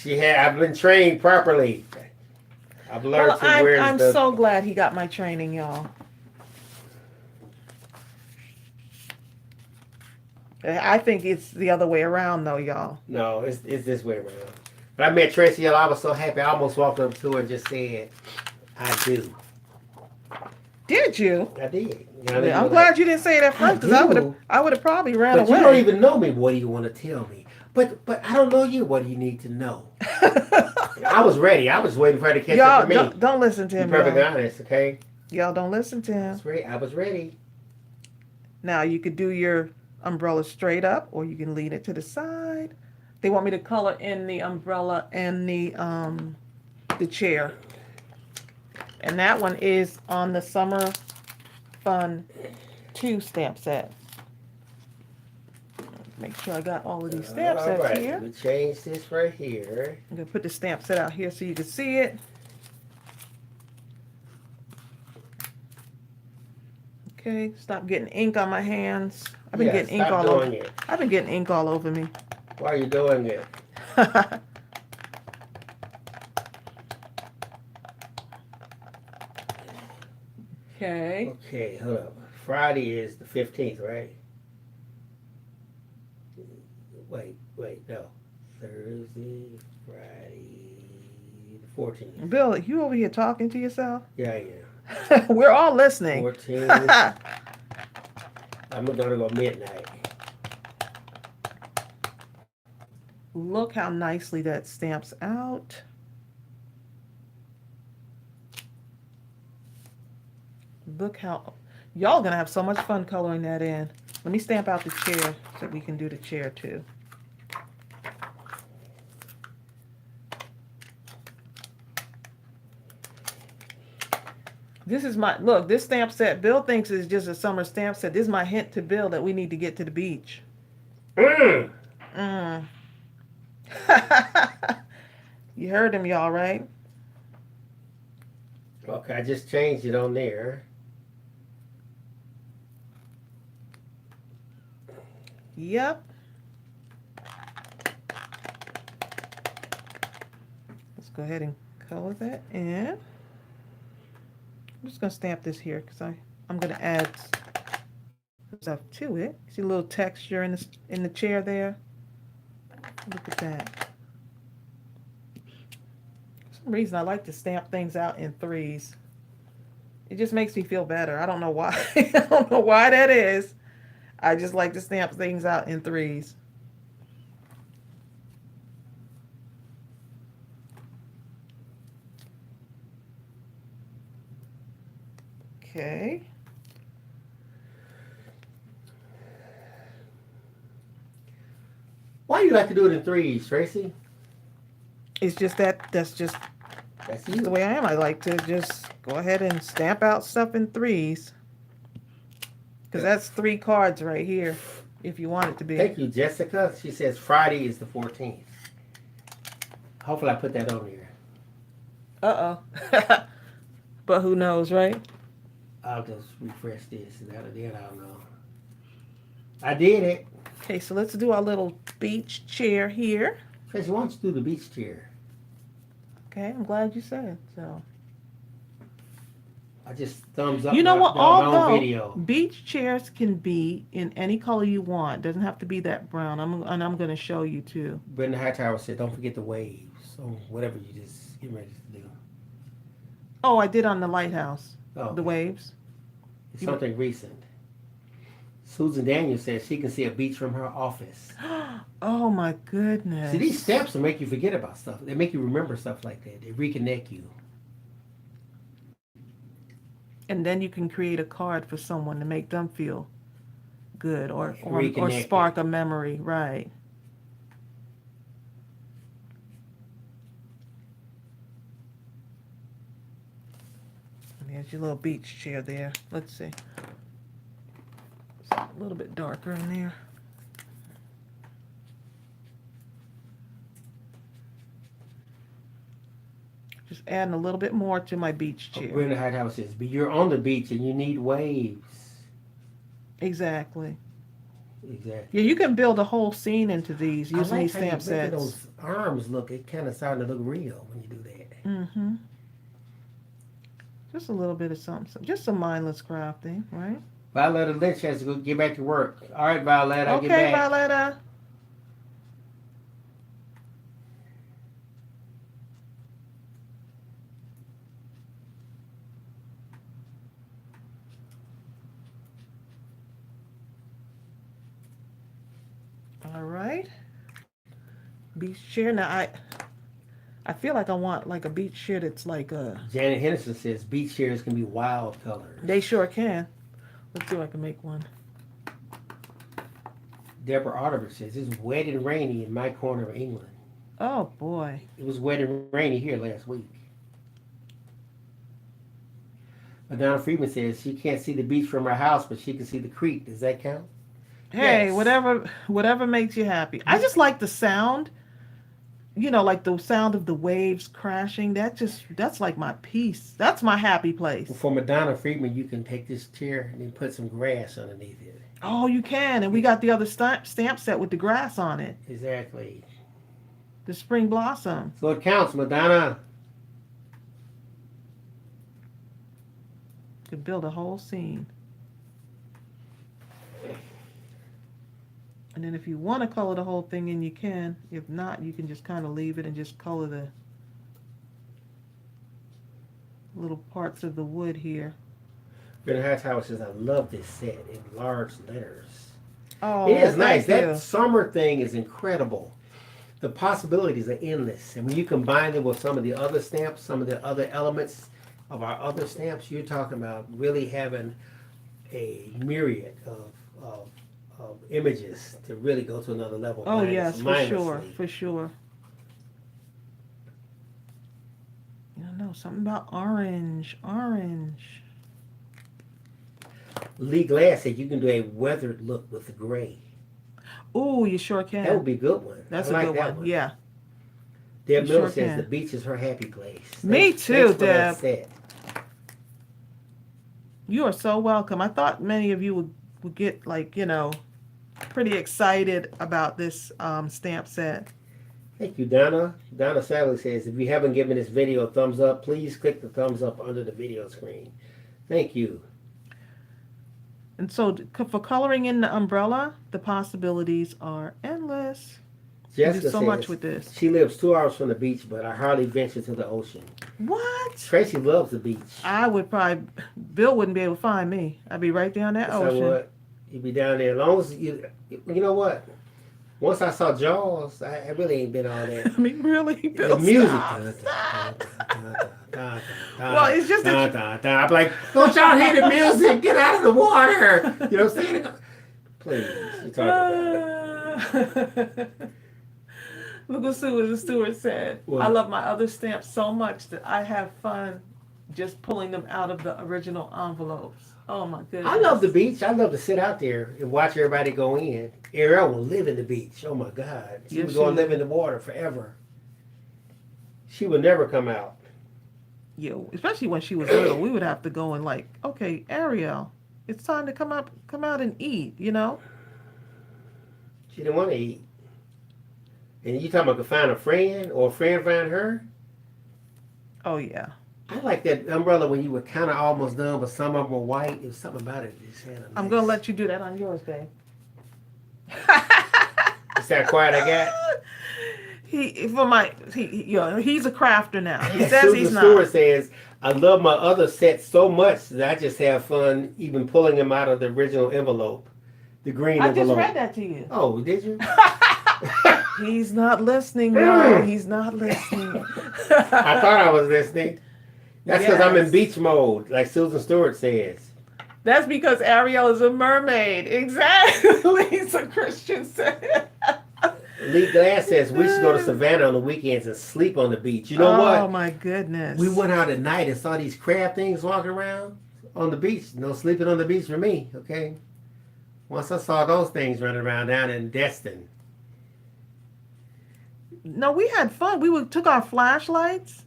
I've been trained properly. I've learned I'm so glad he got my training, y'all. I think it's the other way around, though, y'all. No, it's this way around. But I met Tracey, y'all. I was so happy. I almost walked up to her and just said, "I do." Did you? I did. Yeah, I'm glad you didn't say it at first, because I would have probably ran But away. you don't even know me. What do you want to tell me? But I don't know you. What do you need to know? I was ready. I was waiting for her to catch up Y'all, to me. don't listen to Be him, perfectly y'all. honest, okay? Y'all don't listen to I him. was ready. I was ready. Now, you could do your umbrella straight up, or you can lean it to the side. They want me to color in the umbrella and the chair. And that one is on the Summer Fun 2 stamp set. Make sure I got all of these stamp sets right. here. We change this right here. I'm going to put the stamp set out here so you can see it. Okay, stop getting ink on my hands. I've been getting ink all over. I've been getting ink all over me. Why are you doing it? Okay. Okay, hold up. Friday is the 15th, right? Wait, no. Thursday, Friday, the 14th. Bill, you over here talking to yourself? Yeah, I am. We're all listening. 14th. I'm gonna go midnight. Look how nicely that stamps out. Look how... Y'all gonna have so much fun coloring that in. Let me stamp out the chair so we can do the chair too. This is my... Look, this stamp set, Bill thinks is just a summer stamp set. This is my hint to Bill that we need to get to the beach. You heard him, y'all, right? Okay, I just changed it on there. Yep. Let's go ahead and color that in. I'm just going to stamp this here because I'm going to add stuff to it. See a little texture in the chair there? Look at that. For some reason I like to stamp things out in 3s. It just makes me feel better. I don't know why. I don't know why that is. I just like to stamp things out in 3s. Okay. Why do you like to do it in 3s, Tracey? It's just that's you. the way I am. I like to just go ahead and stamp out stuff in 3s. Because that's 3 cards right here, if you want it to be. Thank you, Jessica. She says Friday is the 14th. Hopefully I put that on there. Uh-oh. But who knows, right? I'll just refresh this. And then I'll know. I did it. Okay, so let's do our little beach chair here. Tracey, why don't you do the beach chair? Okay, I'm glad you said so. I just thumbs up. You know what? my own Although video. beach chairs can be in any color you want, doesn't have to be that brown. I'm going to show you too. Brenda Hightower said, "Don't forget the waves." So whatever you just get ready to do. Oh, I did on the lighthouse. Oh, The waves. it's something recent. Susan Daniels says she can see a beach from her office. Oh my goodness. See, these stamps will make you forget about stuff. They make you remember stuff like that. They reconnect you. And then you can create a card for someone to make them feel good or Reconnected. spark a memory, right? And there's your little beach chair there. Let's see. It's a little bit darker in there. Just adding a little bit more to my beach chair. Brenda Hightower says, "But you're on the beach and you need waves." Exactly. Exactly. Yeah, you can build a whole scene into these using I like these how stamp you make sets. those arms look. It kind of starting to look real when you do that. Mm-hmm. Just a little bit of something. Just some mindless crafting, right? Violetta Lynch has to go get back to work. All right, Violetta, I'll Okay, get back. Violetta. All right. Beach chair. Now I feel like I want like a beach chair that's like a. Janet Henderson says beach chairs can be wild colors. They sure can. Let's see if I can make one. Deborah Oliver says it's wet and rainy in my corner of England. Oh boy. It was wet and rainy here last week. Madonna Freeman says she can't see the beach from her house, but she can see the creek. Does that count? Hey, Yes. whatever makes you happy. I just like the sound. You know, like the sound of the waves crashing. That's like my peace. That's my happy place. For Madonna Freeman, you can take this chair and then put some grass underneath it. Oh, you can. And we got the other stamp set with the grass on it. Exactly. The spring blossom. So it counts, Madonna. Could build a whole scene. And then if you want to color the whole thing in, you can. If not, you can just kind of leave it and just color the little parts of the wood here. Ben Hightower says, I love this set in large letters. Oh, It is nice. thank That you. summer thing is incredible. The possibilities are endless. And when you combine them with some of the other stamps, some of the other elements of our other stamps, you're talking about really having a myriad of images to really go to another level. Oh, yes, for sure. mindlessly. For sure. I don't know. Something about orange. Orange. Lee Glass said you can do a weathered look with the gray. Oh, you sure can. That would be a good one. That's I a like good that one. Yeah. Deb You Miller sure says can. the beach is her happy place. Me too, thanks for that Deb. set. You are so welcome. I thought many of you would get like, pretty excited about this stamp set. Thank you, Donna. Donna Sally says, if you haven't given this video a thumbs up, please click the thumbs up under the video screen. Thank you. And so for coloring in the umbrella, the possibilities are endless. You can Jessica do so says, much with this. she lives 2 hours from the beach, but I hardly venture to the ocean. What? Tracy loves the beach. I would probably, Bill wouldn't be able to find me. I'd be right down that So ocean. what? You'd be down there. As long as you know what? Once I saw Jaws, I really ain't been all that. I mean, really, Bill, The music. stop. Well, it's just that I'm like, don't y'all hear the music? Get out of the water. You know what I'm saying? Please. You're talking about that. Look what Stewart said. What? I love my other stamps so much that I have fun just pulling them out of the original envelopes. Oh my goodness. I love the beach. I love to sit out there and watch everybody go in. Ariel will live in the beach. Oh my God. She Yes, would go and she live in the water forever. She would never come out. Yeah, especially when she was little, we would have to go and like, okay, Ariel, it's time to come out and eat, She didn't want to eat. And you talking about to find a friend or a friend find her? Oh yeah. I like that umbrella when you were kind of almost done, but some of them were white. There was something about it. That just had a I'm nice- gonna let you do that on yours, babe. Is that quiet I got? He's a crafter now. He says Susan he's Stewart not. says, I love my other sets so much that I just have fun even pulling them out of the original envelope. The green I just envelope. read that to you. Oh, did you? He's not listening, y'all. He's not listening. I thought I was listening. That's because I'm in Yes. beach mode, like Susan Stewart says. That's because Ariel is a mermaid. Exactly. So Christian said. Lee Glass says we should go to Savannah on the weekends and sleep on the beach. You know Oh what? my goodness. We went out at night and saw these crab things walking around on the beach. No sleeping on the beach for me, okay? Once I saw those things running around down in Destin. No, we had fun. Took our flashlights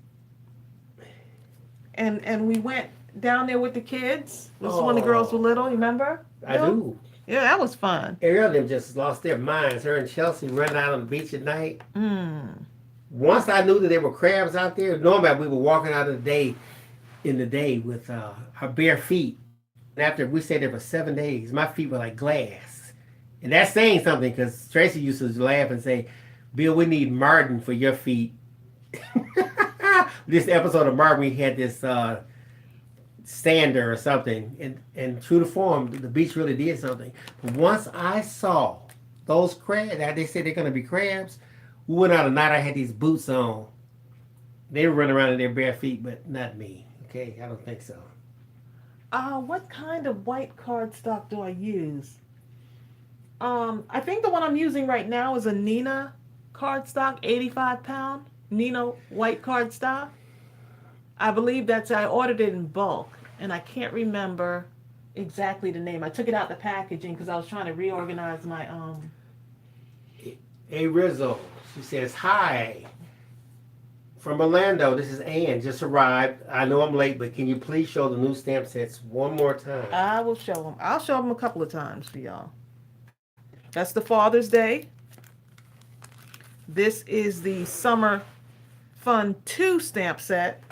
and we went down there with the kids. This was when the girls were little, you remember? I do. Yeah, that was fun. Ariel and them just lost their minds. Her and Chelsea running out on the beach at night. Once I knew that there were crabs out there, normally we were walking out in the day with our bare feet And after we stayed there for 7 days, my feet were like glass. And that's saying something because Tracy used to laugh and say, Bill, we need Martin for your feet. This episode of Martin, we had this sander or something. And true to form, the beach really did something. But once I saw those crabs, they said they're going to be crabs, we went out at night, I had these boots on. They were running around in their bare feet, but not me. Okay, I don't think so. What kind of white cardstock do I use? I think the one I'm using right now is a Nina cardstock, 85 pound Nina white cardstock. I believe I ordered it in bulk, and I can't remember exactly the name. I took it out the packaging because I was trying to reorganize my Hey Rizzo, she says, hi. From Orlando, this is Ann, just arrived. I know I'm late, but can you please show the new stamp sets one more time? I will show them. I'll show them a couple of times for y'all. That's the Father's Day. This is the Summer Fun 2 stamp set.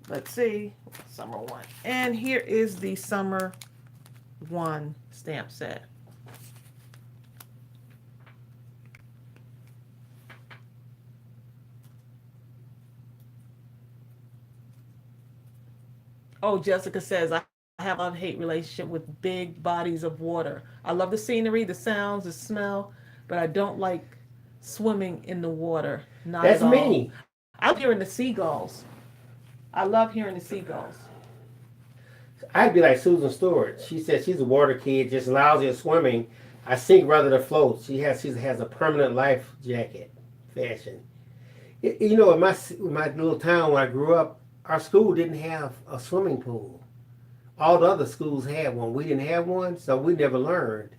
Let's see. Summer 1. And here is the Summer 1 stamp set. Oh, Jessica says, I have a love-hate relationship with big bodies of water. I love the scenery, the sounds, the smell, but I don't like swimming in the water. Not That's at all. me. I love hearing the seagulls. I love hearing the seagulls. I'd be like Susan Stewart. She says she's a water kid, just lousy at swimming. I sink rather than float. She has a permanent life jacket fashion. You know, in my little town where I grew up, our school didn't have a swimming pool. All the other schools had one. We didn't have one, so we never learned.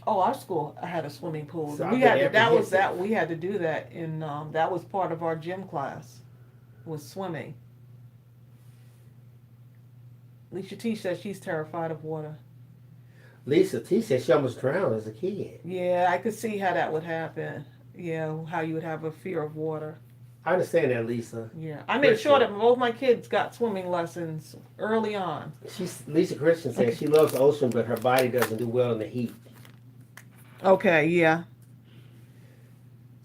Oh, our school had a swimming pool. So We had to do that in that was part of our gym class, was swimming. Alicia T says she's terrified of water. Lisa T said she almost drowned as a kid. Yeah, I could see how that would happen. Yeah, how you would have a fear of water. I understand that, Lisa. Yeah, I made sure that both my kids got swimming lessons early on. Lisa Christian says she loves the ocean, but her body doesn't do well in the heat. Okay, yeah.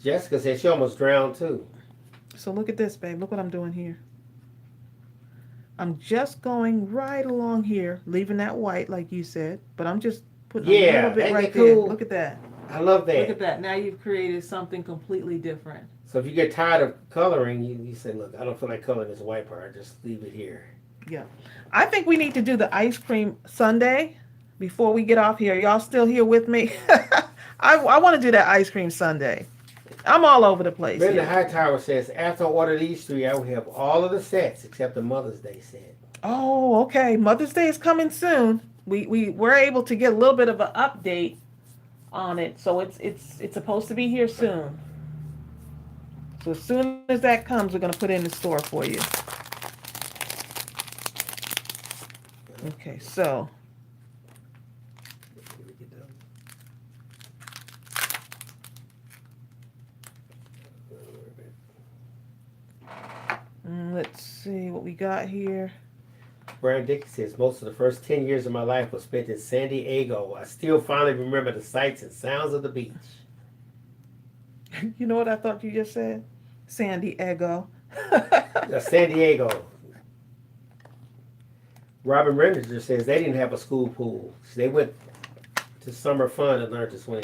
Jessica said she almost drowned too. So look at this, babe. Look what I'm doing here. I'm just going right along here, leaving that white like you said, but I'm just putting a little bit right there. Cool? Look at that. I love that. Look at that. Now you've created something completely different. So if you get tired of coloring, you say, look, I don't feel like coloring this white part. Just leave it here. Yeah. I think we need to do the ice cream sundae before we get off here. Y'all still here with me? I want to do that ice cream sundae. I'm all over the place. Brenda Hightower says, after I order these three, I will have all of the sets except the Mother's Day set. Oh, okay. Mother's Day is coming soon. We're able to get a little bit of an update on it. So it's supposed to be here soon. So as soon as that comes, we're going to put it in the store for you. Okay, so. Let's see what we got here. Brian Dickey says, most of the first 10 years of my life was spent in San Diego. I still finally remember the sights and sounds of the beach. You know what I thought you just said? San Diego. San Diego. Robin Rendinger says they didn't have a school pool. They went to summer fun and learned to swim.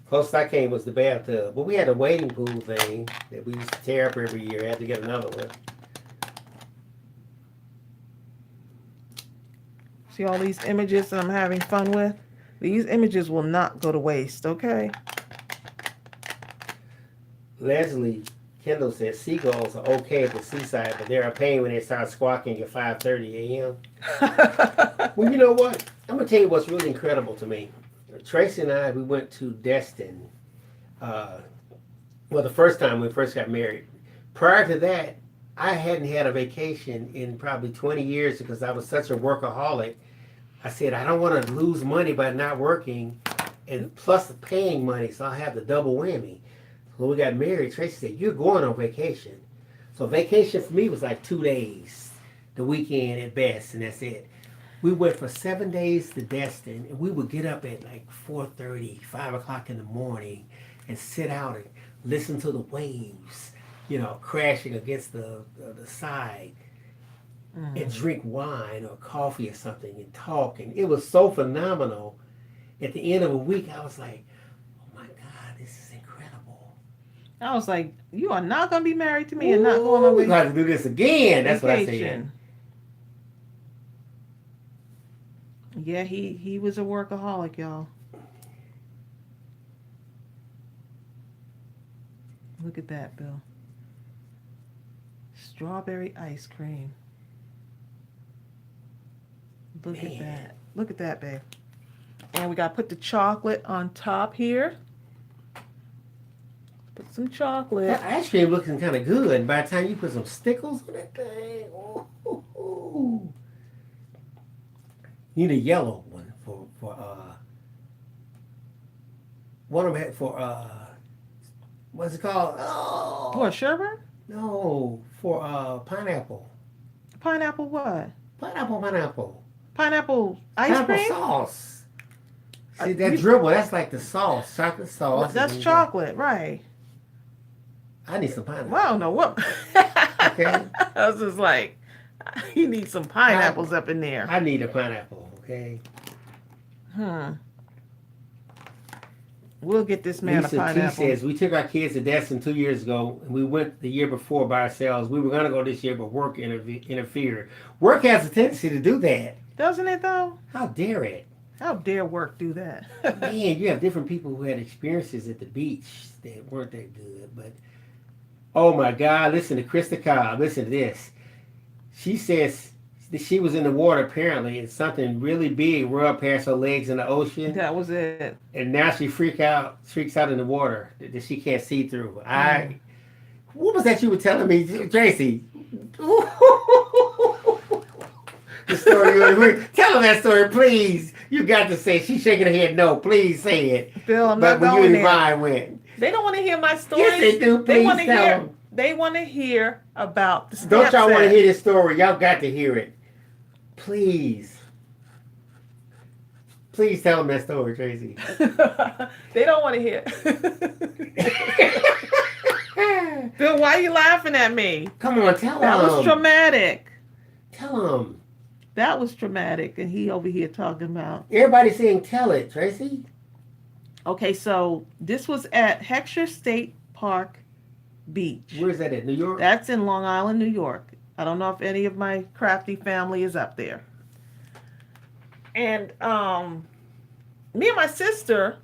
Closest I came was the bathtub. But we had a wading pool thing that we used to tear up every year. I had to get another one. See all these images that I'm having fun with? These images will not go to waste, okay? Leslie Kendall says seagulls are okay at the seaside, but they're a pain when they start squawking at 5:30 a.m. Well, you know what? I'm going to tell you what's really incredible to me. Tracey and I, we went to Destin. The first time we first got married. Prior to that, I hadn't had a vacation in probably 20 years because I was such a workaholic. I said, I don't want to lose money by not working and plus paying money, so I'll have the double whammy. When we got married, Tracey said, you're going on vacation. So vacation for me was like 2 days, the weekend at best, and that's it. We went for 7 days to Destin, and we would get up at like 4:30, 5 o'clock in the morning, and sit out and listen to the waves, crashing against the side, and drink wine or coffee or something and talk. And it was so phenomenal. At the end of a week, I was like, oh my God, this is incredible. I was like, you are not going to be married to me and not going on we got to do this again. That's what I said. Yeah, he was a workaholic, y'all. Look at that, Bill. Strawberry ice cream. Look at that. Look at that, babe. And we got to put the chocolate on top here. Put some chocolate. That ice cream looking kind of good. And by the time you put some stickles on that thing, ooh. Need a yellow one for one of them had for what's it called? Oh, For sherbet? no, for pineapple. Pineapple what? Pineapple. Pineapple ice Pineapple cream? sauce. See that dribble? That's like the sauce, chocolate sauce. That's chocolate, right? I need some pineapple. Well, I don't know what. Okay. I was just like, you need some pineapples up in there. I need a pineapple. Okay. We'll get this man Lisa a pineapple. T says, we took our kids to Destin 2 years ago, and we went the year before by ourselves. We were going to go this year, but work interfered. Work has a tendency to do that. Doesn't it, though? How dare it? How dare work do that? Man, you have different people who had experiences at the beach that weren't that good. But, oh my God, listen to Krista Cobb. Listen to this. She says that she was in the water apparently, and something really big rubbed past her legs in the ocean. That was it. And now she freaks out in the water that she can't see through. What was that you were telling me, Tracey? The story you were tell them that story, please. You got to say. She's shaking her head. No, please say it. Bill, I'm but not going when you and there. Ryan went. They don't want to hear my story. Yes, they do. Please want to tell hear. them. They want to hear about the Don't stamp y'all want to set. hear this story? Y'all got to hear it. Please. Please tell them that story, Tracey. They don't want to hear. Bill, why are you laughing at me? Come on, tell them. That was traumatic. Tell them. That was traumatic, and he over here talking about. Everybody's saying tell it, Tracey. Okay, so this was at Heckscher State Park Beach. Where's that at? New York? That's in Long Island, New York. I don't know if any of my crafty family is up there. And me and my sister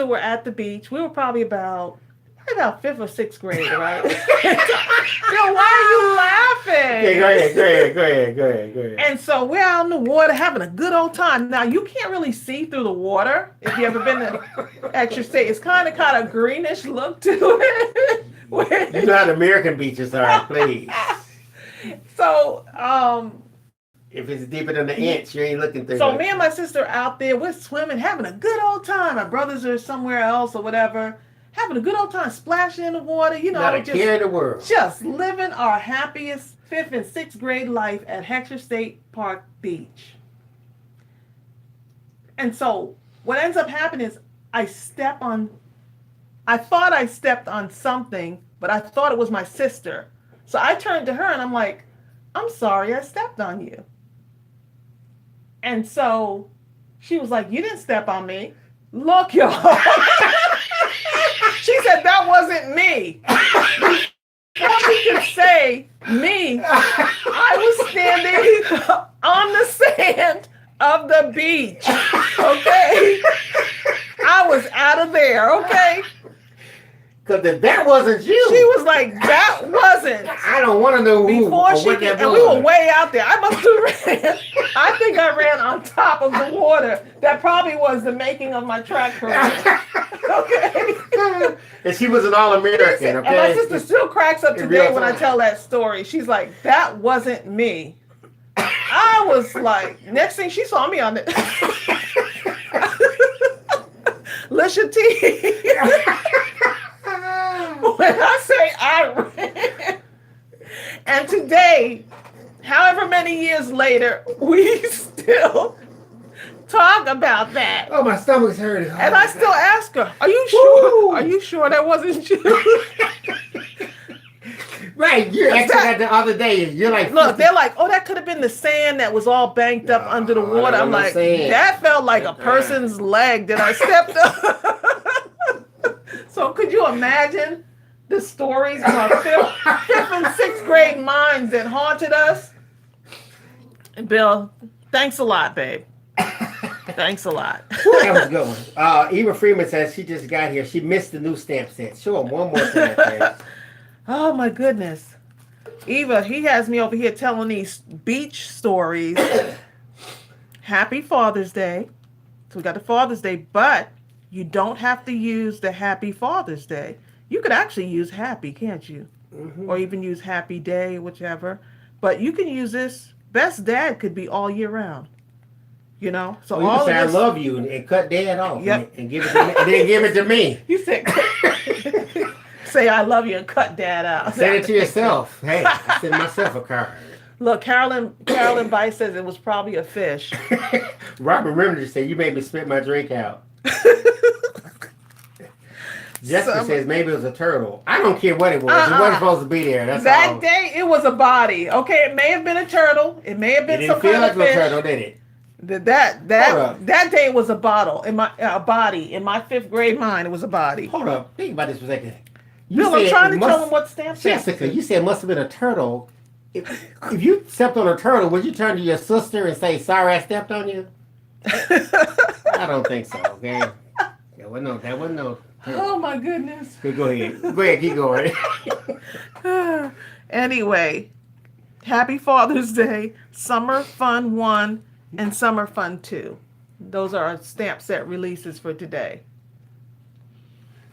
were at the beach. We were probably about 5th or 6th grade, right? Yo, why are you laughing? Okay, go ahead. And so we're out in the water having a good old time. Now, you can't really see through the water if you ever been to Heckscher State. It's kind of greenish look to it. You know how the American beaches are, please. So, if it's deeper than an inch, you ain't looking through. So me and my sister out there, we're swimming, having a good old time. My brothers are somewhere else or whatever, having a good old time, splashing in the water, not a care in the world. Just living our happiest 5th and 6th grade life at Heckscher State Park Beach. And so what ends up happening is I thought I stepped on something, but I thought it was my sister. So I turned to her and I'm like, I'm sorry, I stepped on you. And so she was like, you didn't step on me. Look, y'all. She said, that wasn't me. Before we could say me, I was standing on the sand of the beach. Okay? I was out of there, okay? Because if that wasn't you. She was like, that wasn't. I don't want to know who Before or she what could, that and was. we were way out there. I must have ran. I think I ran on top of the water. That probably was the making of my track career. Okay? And she was an All-American, okay? And my sister still cracks up today when I tell that story. She's like, that wasn't me. I was like, next thing she saw me on it. Lisha T. When I say I ran. And today, however many years later, we still talk about that. Oh, my stomach's hurting. Oh, And I still ask her, "Are you Woo! sure? Are you sure that wasn't you?" Right, you asked that the other day. You're like, Look, they're like, "Oh, that could have been the sand that was all banked up under the water." I'm like, that felt like a person's leg that I stepped up. So could you imagine the stories of our fifth and sixth grade minds that haunted us? And Bill, thanks a lot, babe. Thanks a lot. That was a good one. Eva Freeman says she just got here. She missed the new stamp set. Show them one more time, please. Oh my goodness. Eva, he has me over here telling these beach stories. Happy Father's Day. So we got the Father's Day, but you don't have to use the Happy Father's Day. You could actually use happy, can't you? Mm-hmm. Or even use happy day, whichever. But you can use this. Best dad could be all year round. You know? So you all can say of this, I love you and cut dad off. Yep. And give it to me, and then give it to me. You said say I love you and cut dad out. Say it to yourself. Hey, I sent myself a card. Look, Carolyn Bice says it was probably a fish. Robert Remender said you made me spit my drink out. Jessica says maybe it was a turtle. I don't care what it was. It wasn't supposed to be there. That's that all. day it was a body. Okay, it may have been a turtle. It may have been some feel kind like of fish. a turtle, did it? That day was a bottle in my a body in my fifth grade mind. It was a body. Hold up, think about this for a second. Bill, I'm trying to tell them what stamp. Jessica, you said it must have been a turtle. If you stepped on a turtle, would you turn to your sister and say, "Sorry, I stepped on you"? I don't think so. Okay, that wasn't no. Oh my goodness. Go ahead, keep going. Anyway, happy Father's Day, Summer Fun 1 and Summer Fun 2. Those are our stamp set releases for today.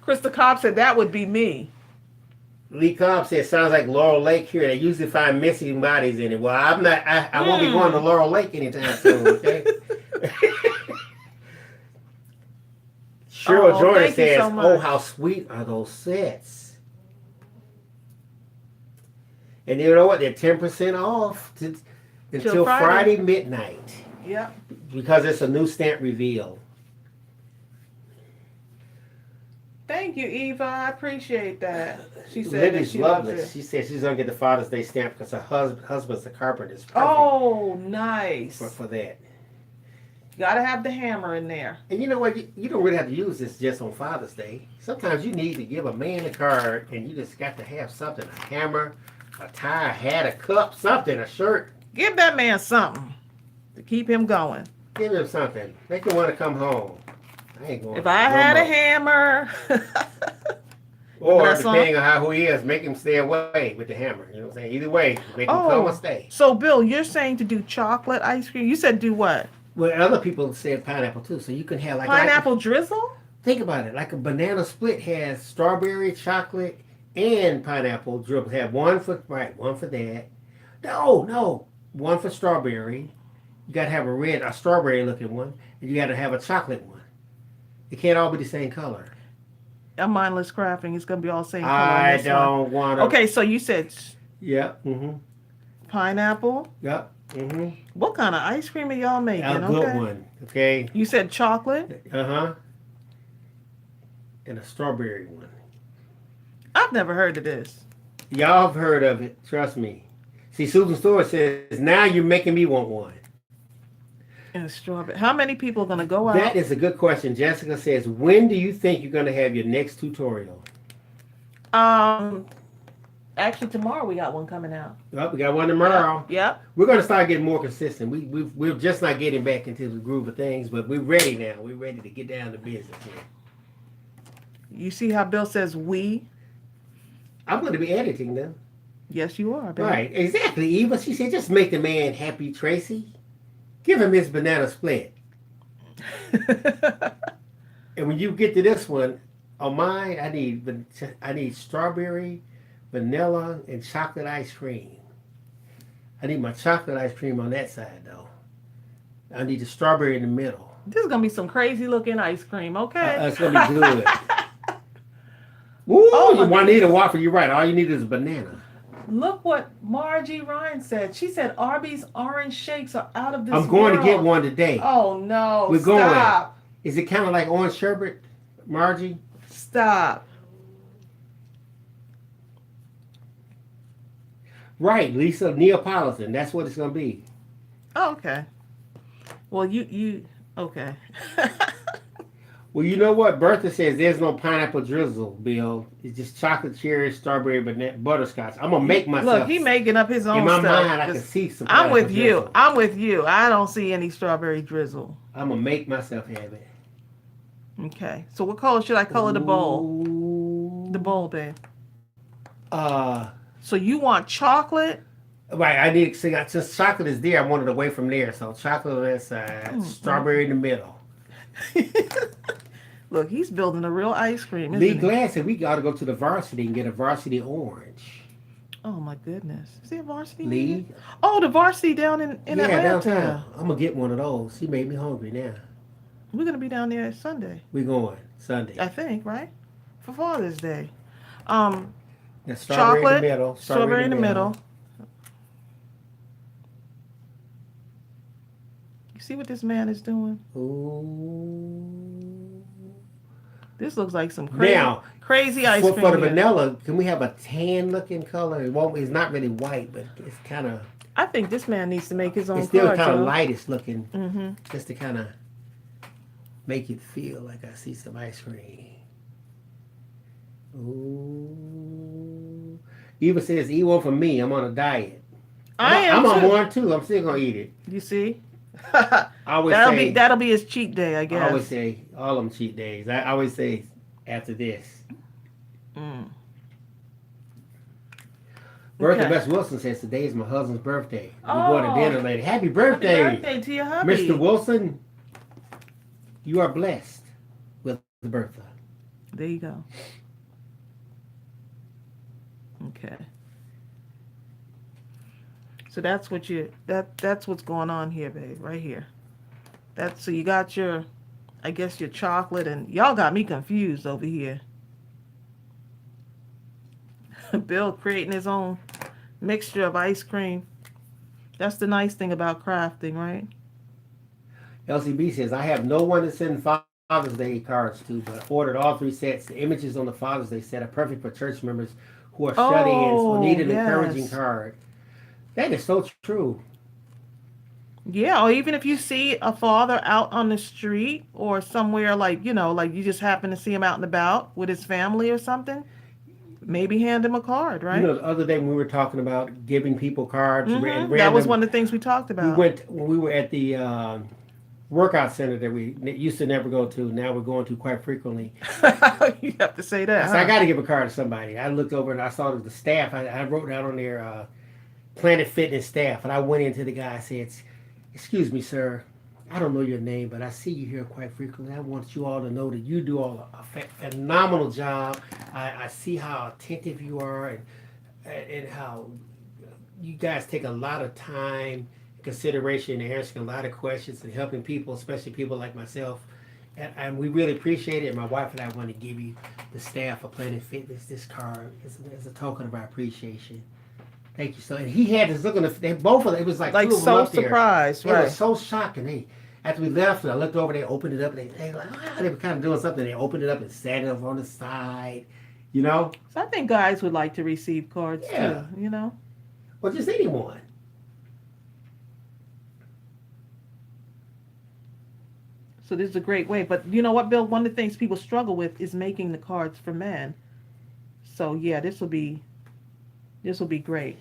Krista Cobb said that would be me. Lee Cobb said, sounds like Laurel Lake here. They usually find missing bodies in it. Well, I'm not. I won't be going to Laurel Lake anytime soon. Okay. Cheryl Jordan says, "Oh, how sweet are those sets!" And you know what? They're 10% off until Friday midnight. Yep. Because it's a new stamp reveal. Thank you, Eva. I appreciate that. She said Libby's that she loves it. She said she's gonna get the Father's Day stamp because her husband's a carpenter. It's perfect. Oh, nice. For that. Gotta have the hammer in there. And you know what? You don't really have to use this just on Father's Day. Sometimes you need to give a man a card and you just got to have something. A hammer, a tie, a hat, a cup, something, a shirt. Give that man something to keep him going. Give him something. Make him want to come home. I ain't going. If I had a hammer. Or depending on who he is, make him stay away with the hammer. You know what I'm saying? Either way, make him come or stay. So, Bill, you're saying to do chocolate ice cream? You said do what? Well, other people said pineapple too, so you can have like pineapple drizzle. Think about it, like a banana split has strawberry, chocolate, and pineapple dribble. Have one for that. No, one for strawberry. You got to have a strawberry looking one, and you got to have a chocolate one. It can't all be the same color. A Mindless crafting is going to be all the same color. I don't want to. Okay, so you said. Yeah. Pineapple. Yep. What kind of ice cream are y'all making? A good one. Okay. You said chocolate. And a strawberry one. I've never heard of this. Y'all have heard of it. Trust me. See, Susan Stewart says, now you're making me want one. And a strawberry. How many people are going to go out? That is a good question. Jessica says, when do you think you're going to have your next tutorial? Actually, tomorrow we got one coming out. Well, we got one tomorrow. Yep. We're going to start getting more consistent. We're just not getting back into the groove of things, but we're ready now. We're ready to get down to business here. You see how Bill says we? I'm going to be editing them. Yes, you are, baby. Right, exactly, Eva. She said, just make the man happy, Tracy. Give him his banana split. And when you get to this one, on mine, I need strawberry, vanilla, and chocolate ice cream. I need my chocolate ice cream on that side, though. I need the strawberry in the middle. This is going to be some crazy looking ice cream, okay? It's going to be good. Ooh, Juanita Waffle, you're right. All you need is a banana. Look what Margie Ryan said. She said Arby's orange shakes are out of this I'm going world. to get one today. Oh no! We're Stop! going. Is it kind of like orange sherbet, Margie? Stop! Right, Lisa, Neapolitan. That's what it's gonna be. Oh, okay. Well, you okay? Well, you know what? Bertha says there's no pineapple drizzle, Bill. It's just chocolate cherry, strawberry, butterscotch. I'm gonna make myself. Look, he making up his own in my stuff. mind, I can see some. I'm with you. Drizzle. I'm with you. I don't see any strawberry drizzle. I'm gonna make myself have it. Okay. So what color should I color the bowl? Ooh. The bowl, babe. Uh. So you want chocolate? Right. I need since chocolate is there. I want it away from there. So chocolate on that side, strawberry in the middle. Look, he's building a real ice cream. Lee Isn't Glass said we got to go to the varsity and get a varsity orange. Oh my goodness! Is there a varsity? Lee? Oh, the varsity down in Atlanta. Downtown. I'm gonna get one of those. He made me hungry now. We're gonna be down there Sunday. We're going Sunday. I think, right? For Father's Day. The strawberry chocolate, in the middle. Strawberry in the middle. You see what this man is doing? Ooh. This looks like some crazy ice cream. For the vanilla, can we have a tan looking color? It's not really white, but it's kind of. I think this man needs to make his own. It's still cards, kind of lightest looking, Mm-hmm. just to kind of make it feel like I see some ice cream. Ooh. Eva says, "Eat one for me. I'm on a diet." I'm on one too. I'm still gonna eat it. You see? That'll be his cheat day, I guess. I always say all them cheat days. I always say after this. Bertha Okay. Bess Wilson says today is my husband's birthday. We're going to dinner later. Happy birthday, Happy birthday to your hubby. Mr. Wilson. You are blessed with Bertha. There you go. Okay. So that's what that's what's going on here, babe, right here. So you got your, I guess your chocolate, and y'all got me confused over here. Bill creating his own mixture of ice cream. That's the nice thing about crafting, right? LCB says, I have no one to send Father's Day cards to, but ordered all 3 sets. The images on the Father's Day set are perfect for church members who are shut-ins or need an encouraging card. That is so true. Yeah, or even if you see a father out on the street or somewhere like you just happen to see him out and about with his family or something, maybe hand him a card, right? The other day when we were talking about giving people cards. Mm-hmm. That was one of the things we talked about. When we were at the workout center that we used to never go to. Now we're going to quite frequently. You have to say that. So I got to give a card to somebody. I looked over and I saw the staff. I wrote down on their Planet Fitness staff, and I went into the guy and said, "Excuse me, sir. I don't know your name, but I see you here quite frequently. I want you all to know that you do a phenomenal job. I see how attentive you are and how you guys take a lot of time, consideration, and answering a lot of questions and helping people, especially people like myself. And we really appreciate it. And my wife and I want to give you, the staff of Planet Fitness, this card as a token of our appreciation. Thank you." So, and he had this look on they both of them. It was like two of them so up there. surprised, right? It was so shocking. After we left, I looked over. They opened it up. They like, they were kind of doing something. They opened it up and sat it up on the side. So I think guys would like to receive cards too. Or just anyone. So this is a great way. But you know what, Bill? One of the things people struggle with is making the cards for men. So yeah, this will be great.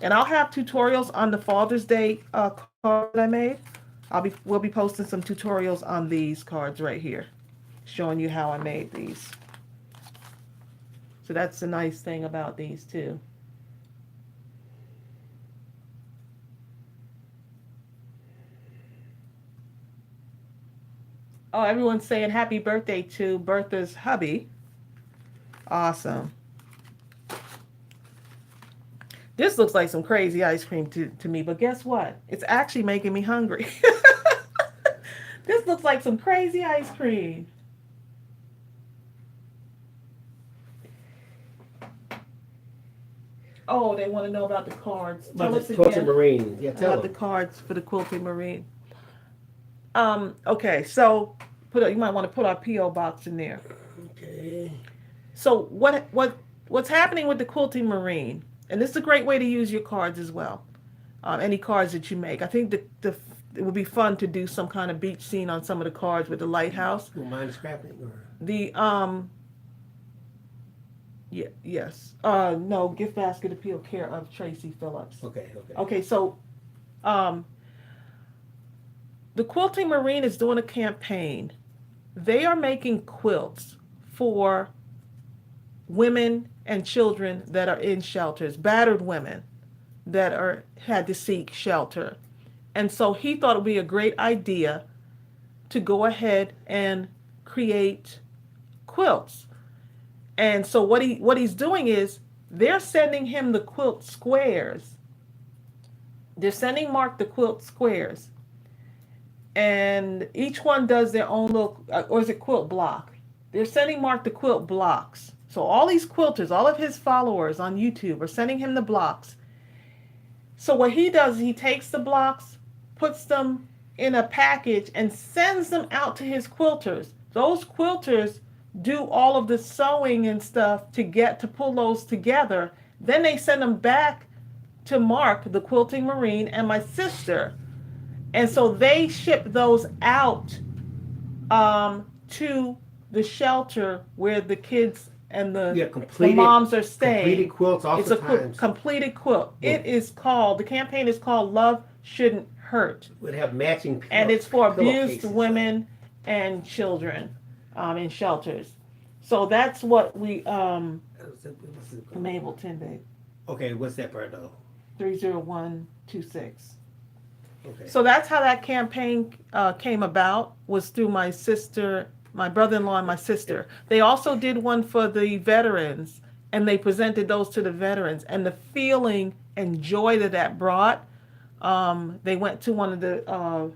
And I'll have tutorials on the Father's Day card that I made. We'll be posting some tutorials on these cards right here, showing you how I made these. So that's the nice thing about these too. Oh, everyone's saying happy birthday to Bertha's hubby. Awesome. This looks like some crazy ice cream to me, but guess what? It's actually making me hungry. This looks like some crazy ice cream. Oh, they want to know about the cards. Tell About us the Quilting again Marine. Yeah, tell about the them. cards for the Quilting Marine. Okay, so you might want to put our PO box in there. Okay. So what's happening with the Quilting Marine? And this is a great way to use your cards as well. Any cards that you make. I think it would be fun to do some kind of beach scene on some of the cards with the lighthouse. You mind scrapping? Or? The yeah, yes. No, Gift Basket Appeal, care of Tracey Phillips. Okay, okay. Okay, so um the Quilting Marine is doing a campaign. They are making quilts for women and children that are in shelters, battered women that are had to seek shelter. And so he thought it would be a great idea to go ahead and create quilts. And so what he's doing is they're sending him the quilt squares. They're sending Mark the quilt squares. And each one does their own little, or is it quilt block? They're sending Mark the quilt blocks. So all these quilters, all of his followers on YouTube are sending him the blocks. So what he does is he takes the blocks, puts them in a package, and sends them out to his quilters. Those quilters do all of the sewing and stuff to pull those together. Then they send them back to Mark, the Quilting Marine, and my sister. And so they ship those out to the shelter where the kids and the moms are staying. Completed quilts It's a completed quilt. Yeah. It is called, the campaign is called Love Shouldn't Hurt. Would have matching and it's for abused women and children in shelters. So that's what we, Mableton, babe. Okay, what's that part though? 30126. Okay. So that's how that campaign came about, was through my sister, my brother-in-law and my sister. They also did one for the veterans, and they presented those to the veterans. And the feeling and joy that brought, they went to one of the,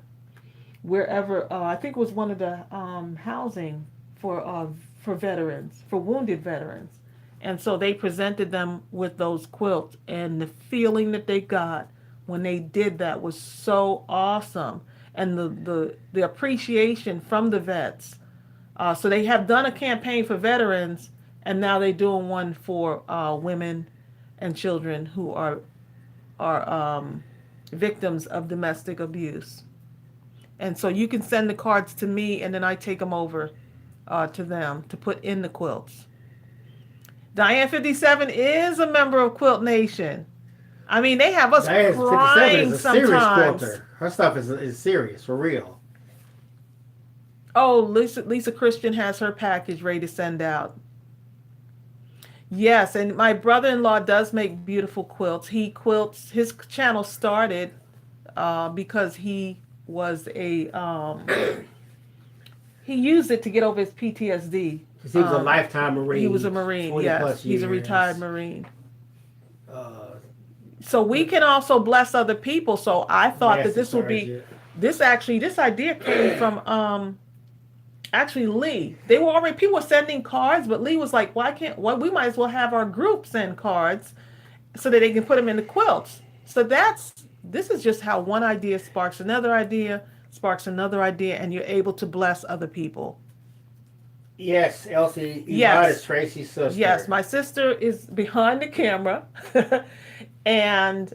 wherever, I think it was one of the housing for veterans, for wounded veterans. And so they presented them with those quilts, and the feeling that they got when they did that was so awesome. And the appreciation from the vets. So they have done a campaign for veterans, and now they're doing one for women and children who are victims of domestic abuse. And so you can send the cards to me, and then I take them over to them to put in the quilts. Diane 57 is a member of Quilt Nation. I mean, they have us Diane crying 57 is a sometimes. serious quilter. Her stuff is serious, for real. Oh, Lisa Christian has her package ready to send out. Yes, and my brother-in-law does make beautiful quilts. He quilts. His channel started because he was he used it to get over his PTSD. He was a lifetime Marine. He was a Marine, yes. He's a retired Marine. So we can also bless other people. So I thought that this would be, this idea came from actually Lee. They were already, people were sending cards, but Lee was like, we might as well have our group send cards so that they can put them in the quilts. So this is just how one idea sparks another idea, and you're able to bless other people. Yes, Elsie. Yes, is Tracey's sister. Yes, my sister is behind the camera, and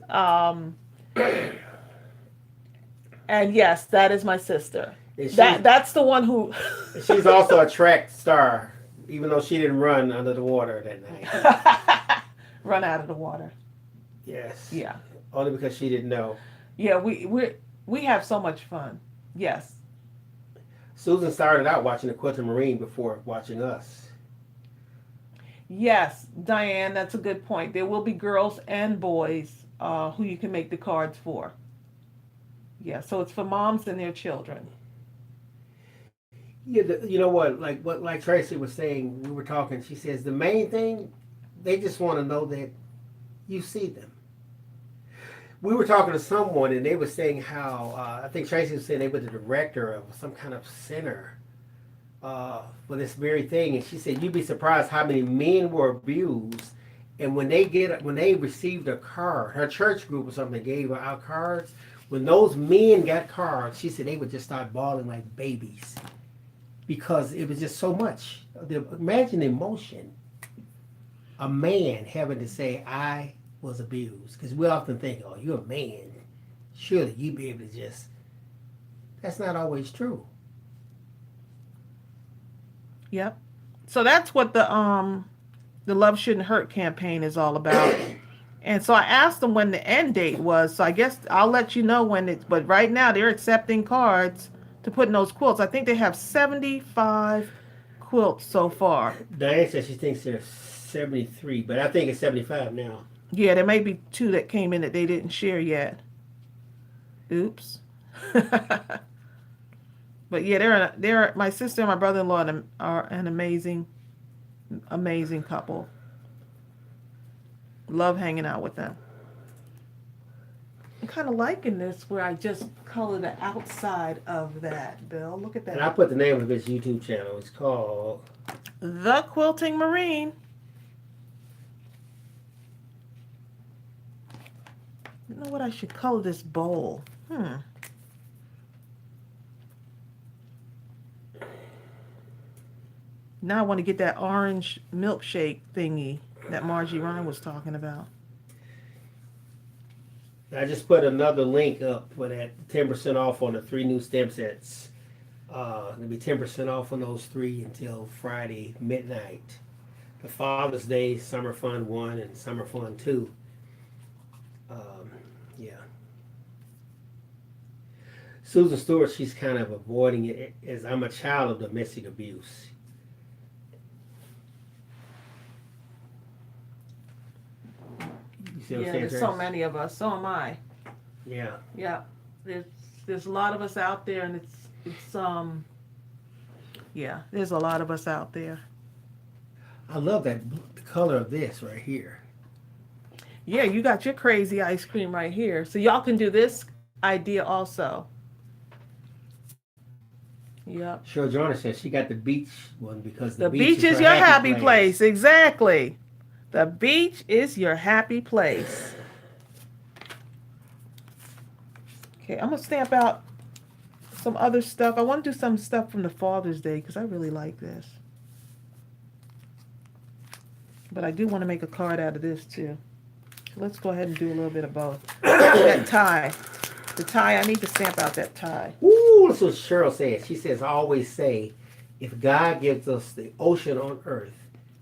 yes, that is my sister. That's the one who. She's also a track star, even though she didn't run under the water that night. Run out of the water. Yes. Yeah. Only because she didn't know. Yeah, we have so much fun. Yes. Susan started out watching the Quilting Marine before watching us. Yes, Diane, that's a good point. There will be girls and boys who you can make the cards for. Yeah, so it's for moms and their children. Yeah, you know what? Like Tracey was saying, we were talking. She says the main thing, they just want to know that you see them. We were talking to someone, and they were saying how I think Tracey was saying they were the director of some kind of center for this very thing, and she said you'd be surprised how many men were abused, And when they received a card, her church group or something gave her out cards. When those men got cards, she said they would just start bawling like babies because it was just so much. Imagine the emotion. A man having to say, "I was abused," because we often think, "Oh, you're a man. Surely you'd be able to just." That's not always true. Yep. So that's what the Love Shouldn't Hurt campaign is all about. And so I asked them when the end date was. So I guess I'll let you know when it's. But right now they're accepting cards to put in those quilts. I think they have 75 quilts so far. Diane says she thinks there's 73, but I think it's 75 now. Yeah, there may be 2 that came in that they didn't share yet. Oops. But yeah, they're my sister and my brother-in-law are an amazing couple. Love hanging out with them. I'm kind of liking this where I just color the outside of that, Bill. Look at that. And I put the name of his YouTube channel. It's called The Quilting Marine. You know what? I should color this bowl. Now I want to get that orange milkshake thingy that Margie Ryan was talking about. I just put another link up for that 10% off on the 3 new stamp sets. It'll be 10% off on those 3 until Friday midnight. The Father's Day Summer Fun 1 and Summer Fun 2. Yeah. Susan Stewart, she's kind of avoiding it as I'm a child of domestic abuse. You see what I'm saying, There's Trace? so many of us. So am I. Yeah. Yeah, there's a lot of us out there, and it's yeah, there's a lot of us out there. I love the color of this right here. Yeah, you got your crazy ice cream right here, so y'all can do this idea also. Yep. Sure, Joanna says she got the beach one because The beach is your happy place. Exactly. The beach is your happy place. Okay, I'm gonna stamp out some other stuff. I want to do some stuff from the Father's Day because I really like this. But I do want to make a card out of this too. So let's go ahead and do a little bit of both. That tie. The tie, I need to stamp out that tie. Ooh, that's what Cheryl says. She says, I always say, if God gives us the ocean on earth,